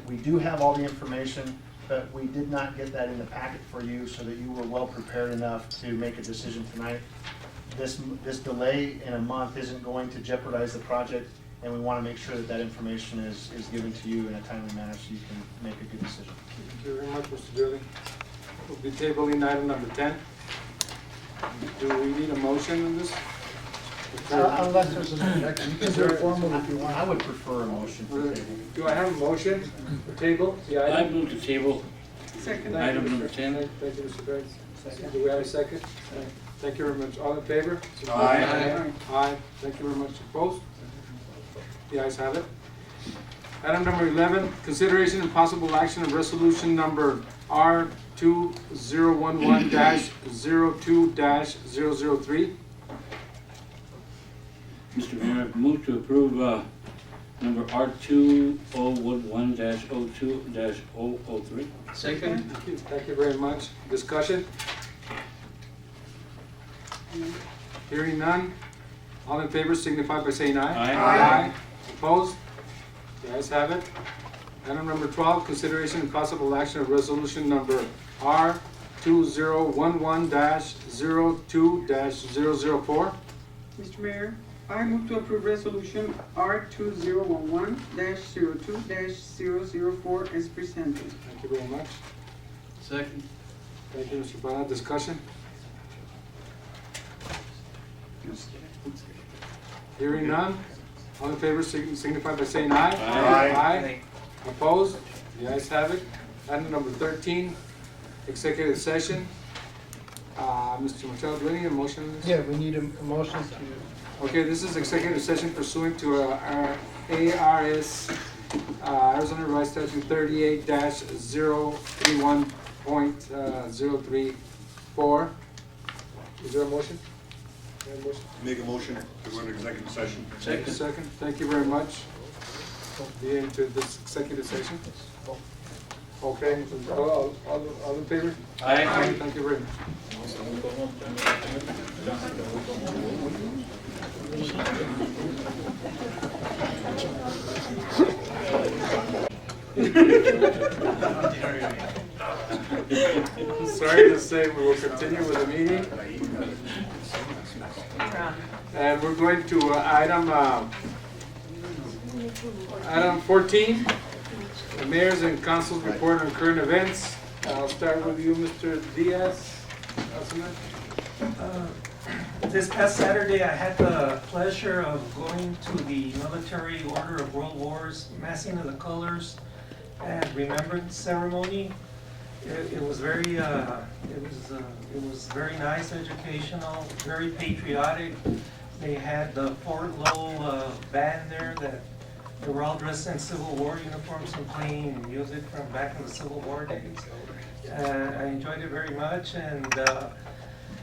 S9: we do have all the information, but we did not get that in the packet for you so that you were well prepared enough to make a decision tonight. this delay in a month isn't going to jeopardize the project, and we want to make sure that that information is given to you in a timely manner so you can make a good decision.
S1: Thank you very much, Mr. Dilly. We'll be tabling item number 10. Do we need a motion on this?
S10: Unless there's an objection, you can do it formal if you want.
S9: I would prefer a motion for table.
S1: Do I have a motion for table? The
S3: I
S1: item?
S3: move to table
S4: Second.
S3: item number 10.
S1: Thank you, Mr. Perez. Do we have a second? Thank you very much. All in favor?
S12: Aye.
S1: Aye. Thank you very much. Opposed? The ayes have it. Item number 11, consideration and possible action of resolution number R2011-02-003.
S3: Mr. Mayor, move to approve number R2011-02-003.
S8: Second.
S1: Thank you very much. Discussion? Hearing none. All in favor signify by saying aye.
S3: Aye.
S1: Opposed? The ayes have it. Item number 12, consideration and possible action of resolution number R2011-02-004.
S4: Mr. Mayor, I move to approve resolution R2011-02-004 as presented.
S1: Thank you very much.
S8: Second.
S1: Thank you, Mr. Bernard. Discussion? Hearing none. All in favor signify by saying aye.
S12: Aye.
S1: Opposed? The ayes have it. Item number 13, executive session. Mr. Machado, do we need a motion on this?
S10: Yeah, we need a motion to,
S1: Okay, this is executive session pursuant to our ARS, Arizona Revised Statute 38-031.034. Is there a motion?
S12: Make a motion to go into executive session.
S1: Second. Thank you very much. Be into this executive session. Okay, all in favor?
S3: Aye.
S1: Thank you very much. Sorry to say, we will continue with the meeting. And we're going to item 14, the mayor's and council's report on current events. I'll start with you, Mr. Diaz. Councilman.
S17: This past Saturday, I had the pleasure of going to the Military Order of World Wars Massing of the Colors and Remembrance Ceremony. It was very, it was very nice, educational, very patriotic. They had the Fort Low band there that they were all dressed in Civil War uniforms and playing music from back in the Civil War days. I enjoyed it very much, and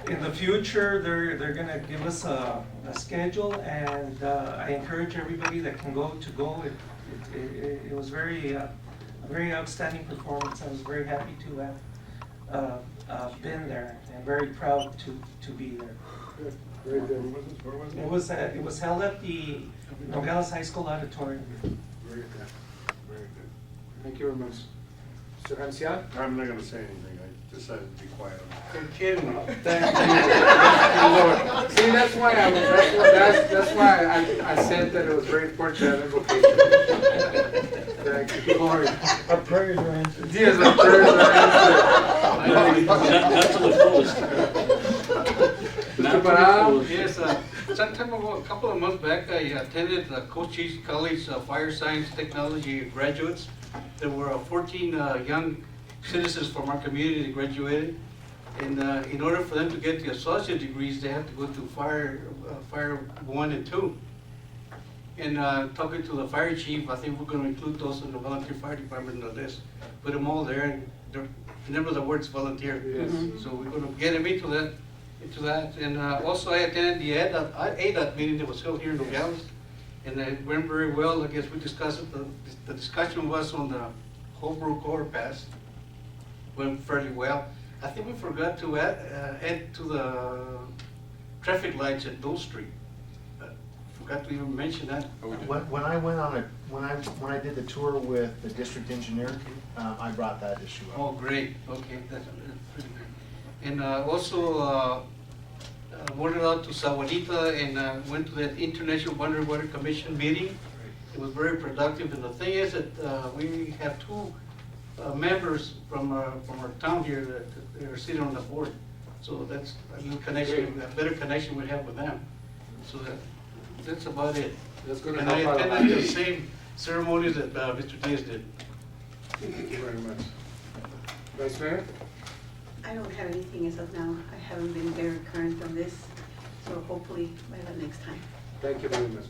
S17: in the future, they're gonna give us a schedule, and I encourage everybody that can go to go. It was very, a very outstanding performance. I was very happy to have been there, and very proud to be there.
S1: Very good. Where was it?
S17: It was held at the Nogales High School auditorium.
S1: Very good. Very good. Thank you very much. Mr. Hancian?
S12: I'm not gonna say anything, I decided to be quiet.
S8: You're kidding me.
S1: Thank you. Lord. See, that's why that's why I said that it was very important to have invocation. Thank you, Lord.
S10: our prayers are answered.
S1: Yes, our prayers are answered.
S3: Not to the fullest.
S1: Mr. Parado?
S8: Yes, some time ago, a couple of months back, I attended the Cochise College Fire Science Technology graduates. There were 14 young citizens from our community that graduated. And in order for them to get the associate degrees, they have to go to Fire 1 and 2. And talking to the fire chief, I think we're going to include those in the volunteer fire department on this. Put them all there, and remember the words volunteer.
S1: Yes.
S8: So we're going to get them into that. And also I attended the ADOT meeting that was held here in Nogales, and it went very well. I guess we discussed it. The discussion was on the Holbrook overpass. Went fairly well. I think we forgot to add to the traffic lights at Dole Street. Forgot to even mention that.
S9: When I went on when I did the tour with the district engineer, I brought that issue up.
S8: Oh, great. Okay, that's pretty good. And also, awarded out to Sahuarita and went to that International Boundary Water Commission meeting. It was very productive, and the thing is that we have two members from our town here that are sitting on the board. So that's a new connection, a better connection we have with them. So that's about it.
S1: That's gonna
S8: And I
S1: help out a lot.
S8: attended the same ceremonies that Mr. Diaz did.
S1: Thank you very much. Vice Mayor?
S11: I don't have anything as of now. I haven't been very current on this, so hopefully by the next time.
S1: Thank you very much.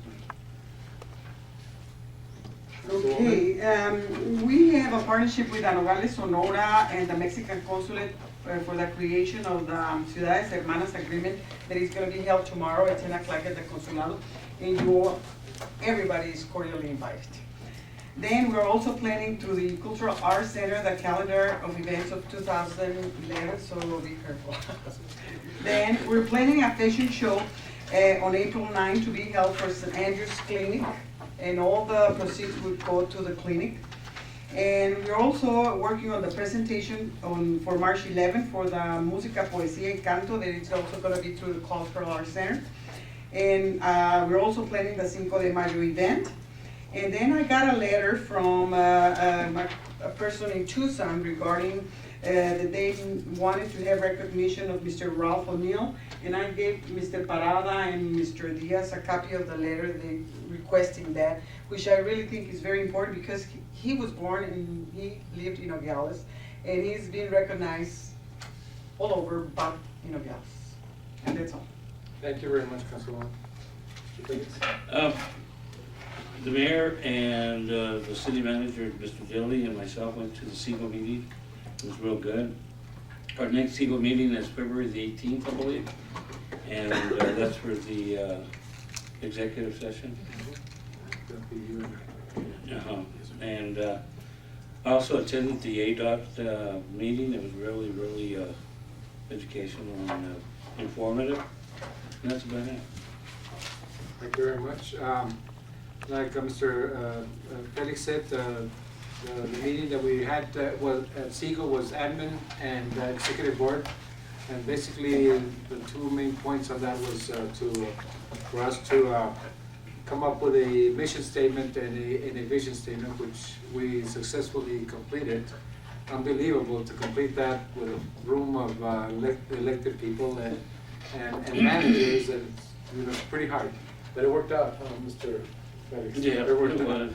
S4: Okay, we have a partnership with the Nogales, Sonora, and the Mexican Consulate for the creation of the Ciudades Hermanas Agreement that is going to be held tomorrow at 10 o'clock at the Consulado, and everybody is cordially invited. Then we're also planning through the Cultural Arts Center the calendar of events of 2011, so be careful. Then we're planning a fashion show on April 9 to be held for St. Andrew's Clinic, and all the proceeds would go to the clinic. And we're also working on the presentation for March 11 for the Música, Poesía y Canto, that is also going to be through the Cultural Arts Center. And we're also planning the Cinco de Mayo event. And then I got a letter from a person in Tucson regarding that they wanted to have recognition of Mr. Ralph O'Neill. And I gave Mr. Parada and Mr. Diaz a copy of the letter requesting that, which I really think is very important because he was born and he lived in Nogales, and he's been recognized all over but in Nogales. And that's all.
S1: Thank you very much, Councilwoman.
S18: The mayor and the city manager, Mr. Dilly, and myself went to the SEGO meeting. It was real good. Our next SEGO meeting is February the 18th, I believe. And that's for the executive session. And I also attended the ADOT meeting. It was really, really educational and informative. And that's about it.
S1: Thank you very much. Like Mr. Felix said, the meeting that we had was at SEGO was admin and executive board. And basically, the two main points on that was for us to come up with a mission statement and a vision statement, which we successfully completed. Unbelievable to complete that with a room of elected people and managers, and it's pretty hard. But it worked out, Mr. Felix.
S18: Yeah,
S1: it worked
S18: it
S1: out.
S18: was.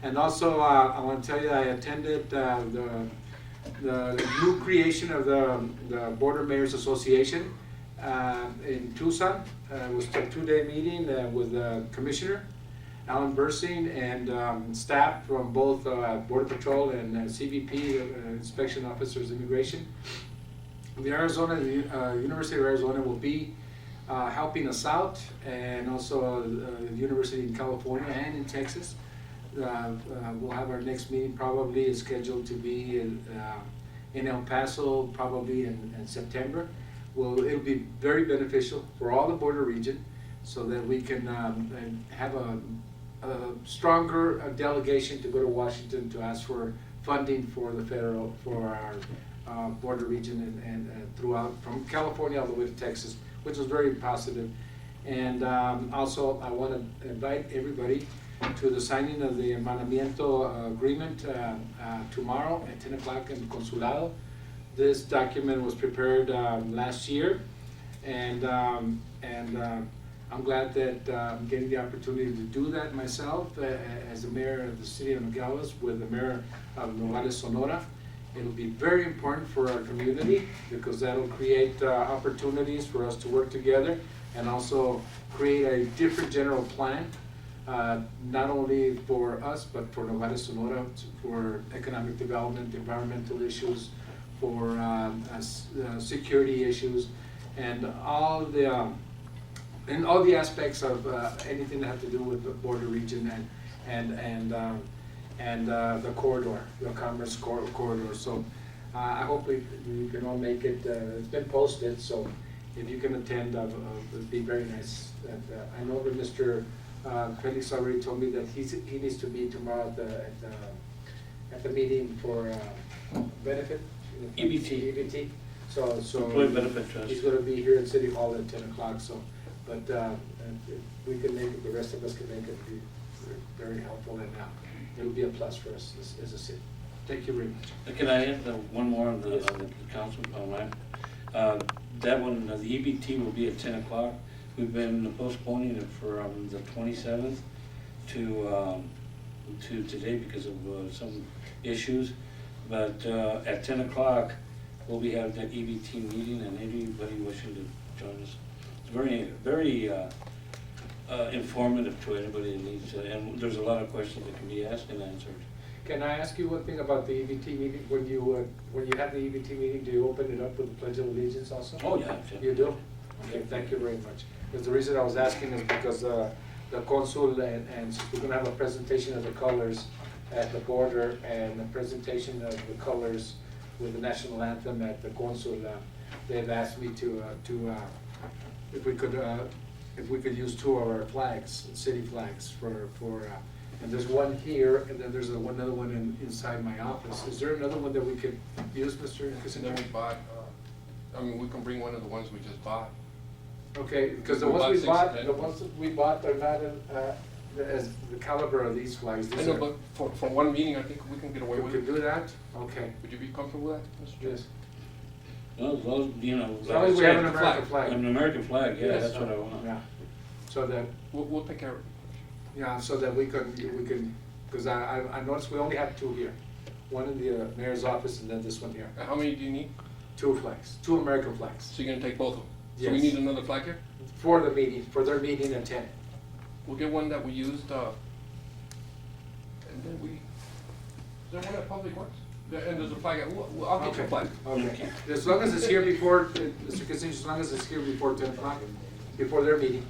S1: And also, I want to tell you, I attended the new creation of the Border Mayors Association in Tucson. It was a two-day meeting with the commissioner, Alan Bursing, and staff from both Border Patrol and CBP, Inspection Officers Immigration. The University of Arizona will be helping us out, and also the University in California and in Texas. We'll have our next meeting probably scheduled to be in El Paso, probably in September. It'll be very beneficial for all the border region, so that we can have a stronger delegation to go to Washington to ask for funding for our border region and throughout, from California all the way to Texas, which was very positive. And also, I want to invite everybody to the signing of the Hermanamiento Agreement tomorrow at 10 o'clock in Consulado. This document was prepared last year, and I'm glad that I'm getting the opportunity to do that myself as the mayor of the city of Nogales with the mayor of Nogales, Sonora. It'll be very important for our community because that'll create opportunities for us to work together and also create a different general plan. Not only for us, but for Nogales, Sonora, for economic development, environmental issues, for security issues, and all the aspects of anything that have to do with the border region and the corridor, the commerce corridor. So I hope we can all make it. It's been posted, so if you can attend, it'd be very nice. I know that Mr. Felix already told me that he needs to be tomorrow at the meeting for benefit.
S18: EBT.
S1: So
S18: Employee benefit trust.
S1: he's gonna be here in City Hall at 10 o'clock, so, but if we can make it, the rest of us can make it, it'd be very helpful, and it'll be a plus for us as a city. Thank you very much.
S18: Can I add one more on the council, online? That one, the EBT will be at 10 o'clock. We've been postponing it from the 27th to today because of some issues. But at 10 o'clock, we'll be having that EBT meeting, and anybody wishing to join us. It's very informative to anybody that needs to, and there's a lot of questions that can be asked and answered.
S1: Can I ask you one thing about the EBT meeting? When you have the EBT meeting, do you open it up with the Pledge of Allegiance also?
S18: Oh, yeah.
S1: You do? Okay, thank you very much. Because the reason I was asking is because the consul and since we're gonna have a presentation of the colors at the border and a presentation of the colors with the national anthem at the consul, they've asked me to if we could use 2 of our flags, city flags for and there's one here, and then there's another one inside my office. Is there another one that we could use, Mr.
S13: And then we bought, we can bring one of the ones we just bought.
S1: Okay, because the ones we bought are not as the caliber of these flags.
S13: I know, but for one meeting, I think we can get away with it.
S1: We can do that? Okay.
S13: Would you be comfortable with that, Mr. Chair?
S1: Yes.
S18: Well, as long as, you know.
S1: As long as we have an American flag.
S18: An American flag, yeah,
S1: Yes,
S18: that's what I want.
S1: Yeah. So that.
S13: We'll take care of it.
S1: Yeah, so that we can, because I noticed we only have 2 here. One in the mayor's office and then this one here.
S13: How many do you need?
S1: 2 flags, 2 American flags.
S13: So you're gonna take both of them?
S1: Yes.
S13: So we need another flag here?
S1: For the meeting, for their meeting at 10.
S13: We'll get one that we used, and then is there one at Public Works? And there's a flag, I'll get you a flag.
S1: Okay, as long as it's here before, Mr. Casino, as long as it's here before 10 o'clock, before their meeting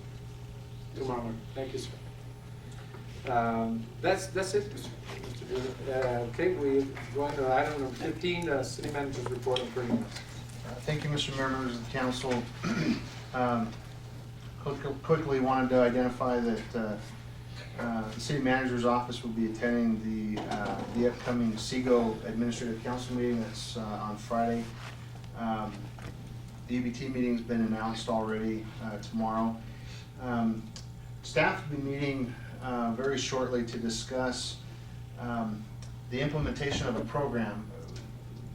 S1: tomorrow morning. Thank you, sir. That's it, Mr. Okay, we go on to item number 15, city manager's report on pretty much.
S9: Thank you, Mr. Mayor, members of the council. Quickly wanted to identify that the city manager's office will be attending the upcoming SEGO Administrative Council meeting that's on Friday. The EBT meeting's been announced already tomorrow. Staff will be meeting very shortly to discuss the implementation of a program.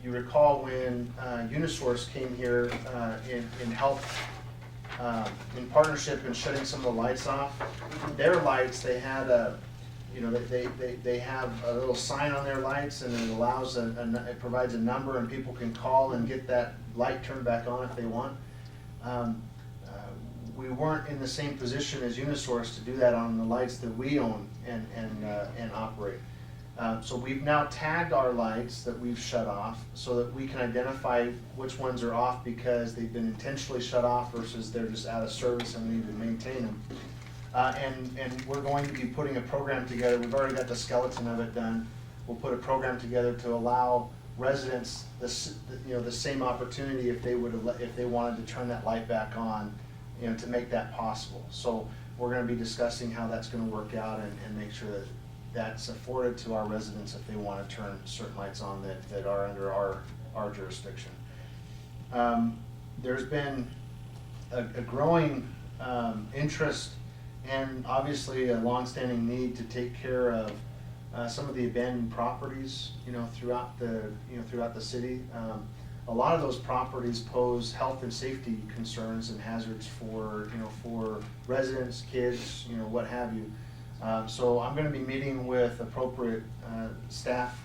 S9: You recall when Unisource came here in help in partnership in shutting some of the lights off. Their lights, they had they have a little sign on their lights, and it allows it provides a number, and people can call and get that light turned back on if they want. We weren't in the same position as Unisource to do that on the lights that we own and operate. So we've now tagged our lights that we've shut off so that we can identify which ones are off because they've been intentionally shut off versus they're just out of service and we need to maintain them. And we're going to be putting a program together. We've already got the skeleton of it done. We'll put a program together to allow residents the same opportunity if they wanted to turn that light back on, to make that possible. So we're going to be discussing how that's going to work out and make sure that that's afforded to our residents if they want to turn certain lights on that are under our jurisdiction. There's been a growing interest and obviously a longstanding need to take care of some of the abandoned properties, throughout the city. A lot of those properties pose health and safety concerns and hazards for residents, kids, what have you. So I'm going to be meeting with appropriate staff,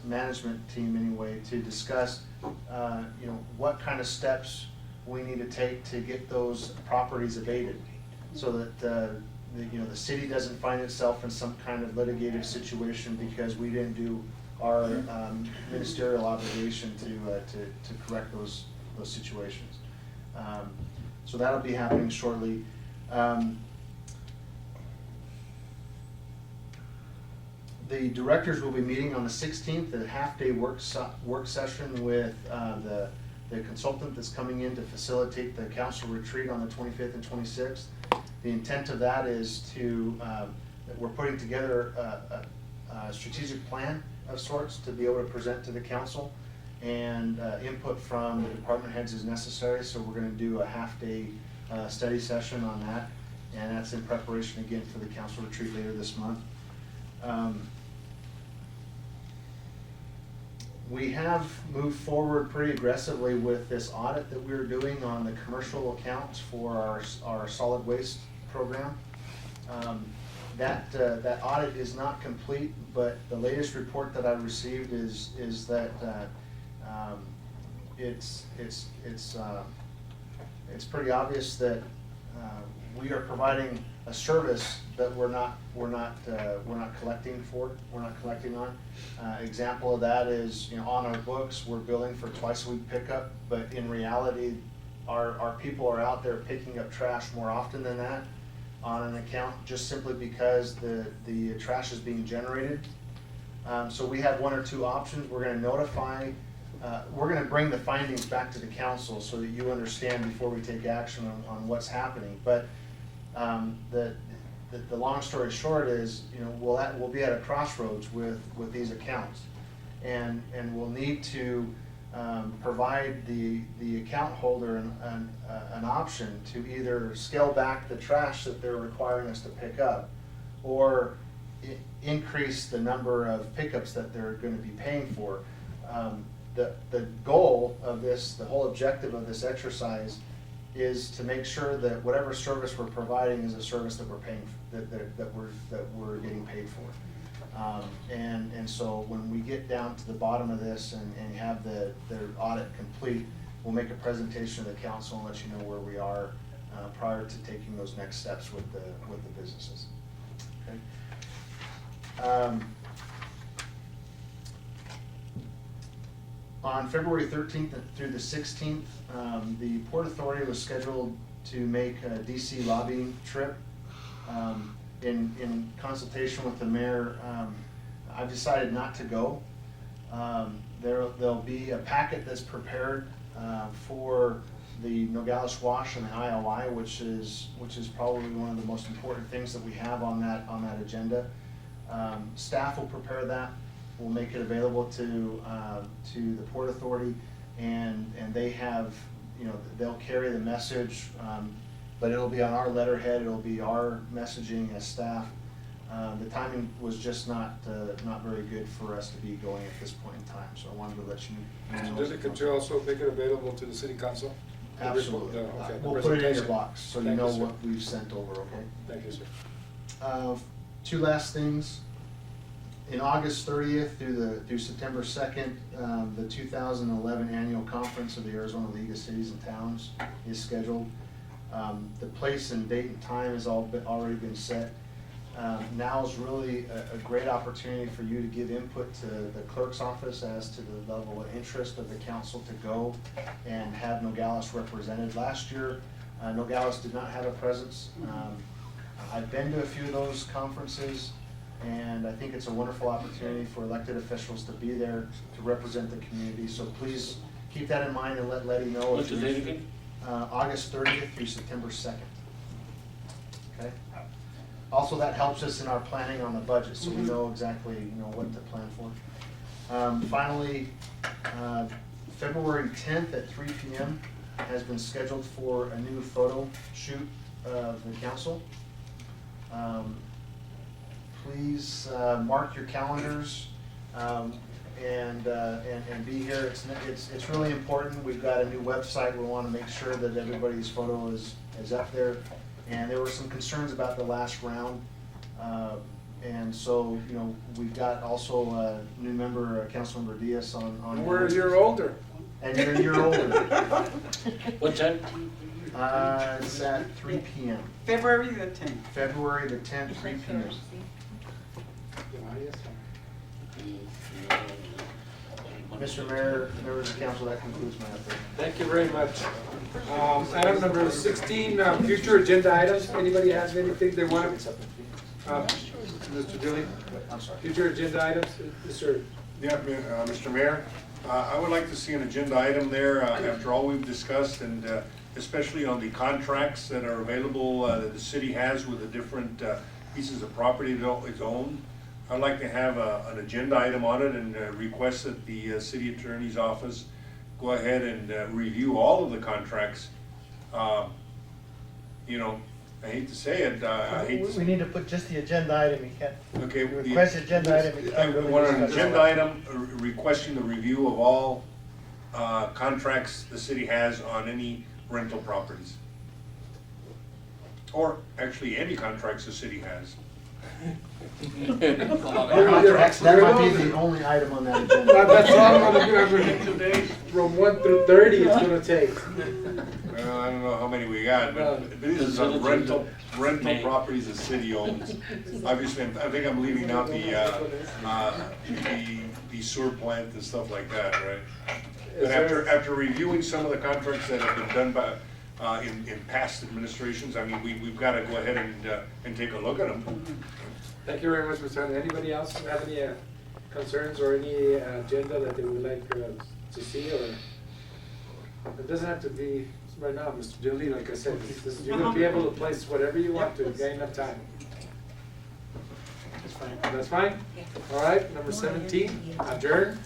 S9: management team anyway, to discuss, what kind of steps we need to take to get those properties abated, so that the city doesn't find itself in some kind of litigative situation because we didn't do our ministerial obligation to correct those situations. So that'll be happening shortly. The directors will be meeting on the 16th, a half-day work session with the consultant that's coming in to facilitate the council retreat on the 25th and 26th. The intent of that is that we're putting together a strategic plan of sorts to be able to present to the council. and input from the department heads is necessary, so we're gonna do a half-day study session on that, and that's in preparation again for the council retreat later this month. We have moved forward pretty aggressively with this audit that we're doing on the commercial accounts for our solid waste program. That audit is not complete, but the latest report that I received is that it's pretty obvious that we are providing a service that we're not collecting for. We're not collecting on. Example of that is, on our books we're billing for twice a week pickup, but in reality, our people are out there picking up trash more often than that on an account, just simply because the trash is being generated. So we have one or two options. We're going to notify. We're going to bring the findings back to the council so that you understand before we take action on what's happening. But the long story short is, we'll be at a crossroads with these accounts, and we'll need to provide the account holder an option to either scale back the trash that they're requiring us to pick up, or increase the number of pickups that they're going to be paying for. The goal of this, the whole objective of this exercise, is to make sure that whatever service we're providing is a service that we're paying, that we're getting paid for. And so when we get down to the bottom of this and have the audit complete, we'll make a presentation to the council and let you know where we are prior to taking those next steps with the businesses. Okay. On February 13th through the 16th, the Port Authority was scheduled to make a DC lobbying trip. In consultation with the mayor, I've decided not to go. There'll be a packet that's prepared for the Nogales Wash and the IOI, which is probably one of the most important things that we have on that agenda. Staff will prepare that. We'll make it available to the Port Authority, and they have, they'll carry the message, but it'll be on our letterhead. It'll be our messaging as staff. The timing was just not very good for us to be going at this point in time, so I wanted to let you know.
S1: Could you also make it available to the city council?
S9: Absolutely.
S1: Okay.
S9: We'll put it in your box so you know what we've sent over, okay?
S1: Thank you, sir.
S9: Two last things. In August 30th through September 2nd, the 2011 annual conference of the Arizona League of Cities and Towns is scheduled. The place and date and time has already been set. Now is really a great opportunity for you to give input to the clerk's office as to the level of interest of the council to go and have Nogales represented. Last year, Nogales did not have a presence. I've been to a few of those conferences, and I think it's a wonderful opportunity for elected officials to be there to represent the community. So please keep that in mind and let Letty know.
S18: What's the date again?
S9: August 30th through September 2nd. Okay. Also, that helps us in our planning on the budget, so we know exactly what to plan for. Finally, February 10th at 3 p.m. has been scheduled for a new photo shoot of the council. Please mark your calendars and be here. It's really important. We've got a new website. We want to make sure that everybody's photo is up there. And there were some concerns about the last round. And so, we've got also a new member, Councilmember Diaz on.
S1: We're a year older.
S9: And you're a year older.
S18: What time?
S9: It's at 3 p.m.
S4: February the 10th.
S9: February the 10th, 3 p.m. Mr. Mayor, members of the council, that concludes my update.
S1: Thank you very much. Item number 16, future agenda items. Anybody has anything they want to, Mr. Dilly?
S9: I'm sorry.
S1: Future agenda items? Yes, sir.
S12: Yeah, Mr. Mayor, I would like to see an agenda item there after all we've discussed, and especially on the contracts that are available that the city has with the different pieces of property that it's owned I'd like to have an agenda item on it and request that the city attorney's office go ahead and review all of the contracts. You know, I hate to say it, I hate to.
S10: We need to put just the agenda item, you can't.
S12: Okay.
S10: Request agenda item, you
S12: I
S10: can't really
S12: want an
S10: discuss it.
S12: agenda item requesting the review of all contracts the city has on any rental properties. Or actually, any contracts the city has.
S9: That might be the only item on that agenda.
S1: That's all I'm gonna do today. From 1 through 30, it's gonna take.
S12: Well, I don't know how many we got, but this is on rental properties the city owns. Obviously, I think I'm leaving out the sewer plant and stuff like that, right? But after reviewing some of the contracts that have been done by, in past administrations, I mean, we've got to go ahead and take a look at them.
S1: Thank you very much, Mr. Hunter. Anybody else have any concerns or any agenda that they would like to see, or? It doesn't have to be right now, Mr. Dooley, like I said, you're gonna be able to place whatever you want to, you got enough time.
S10: That's fine.
S1: That's fine? All right, number 17, adjourn.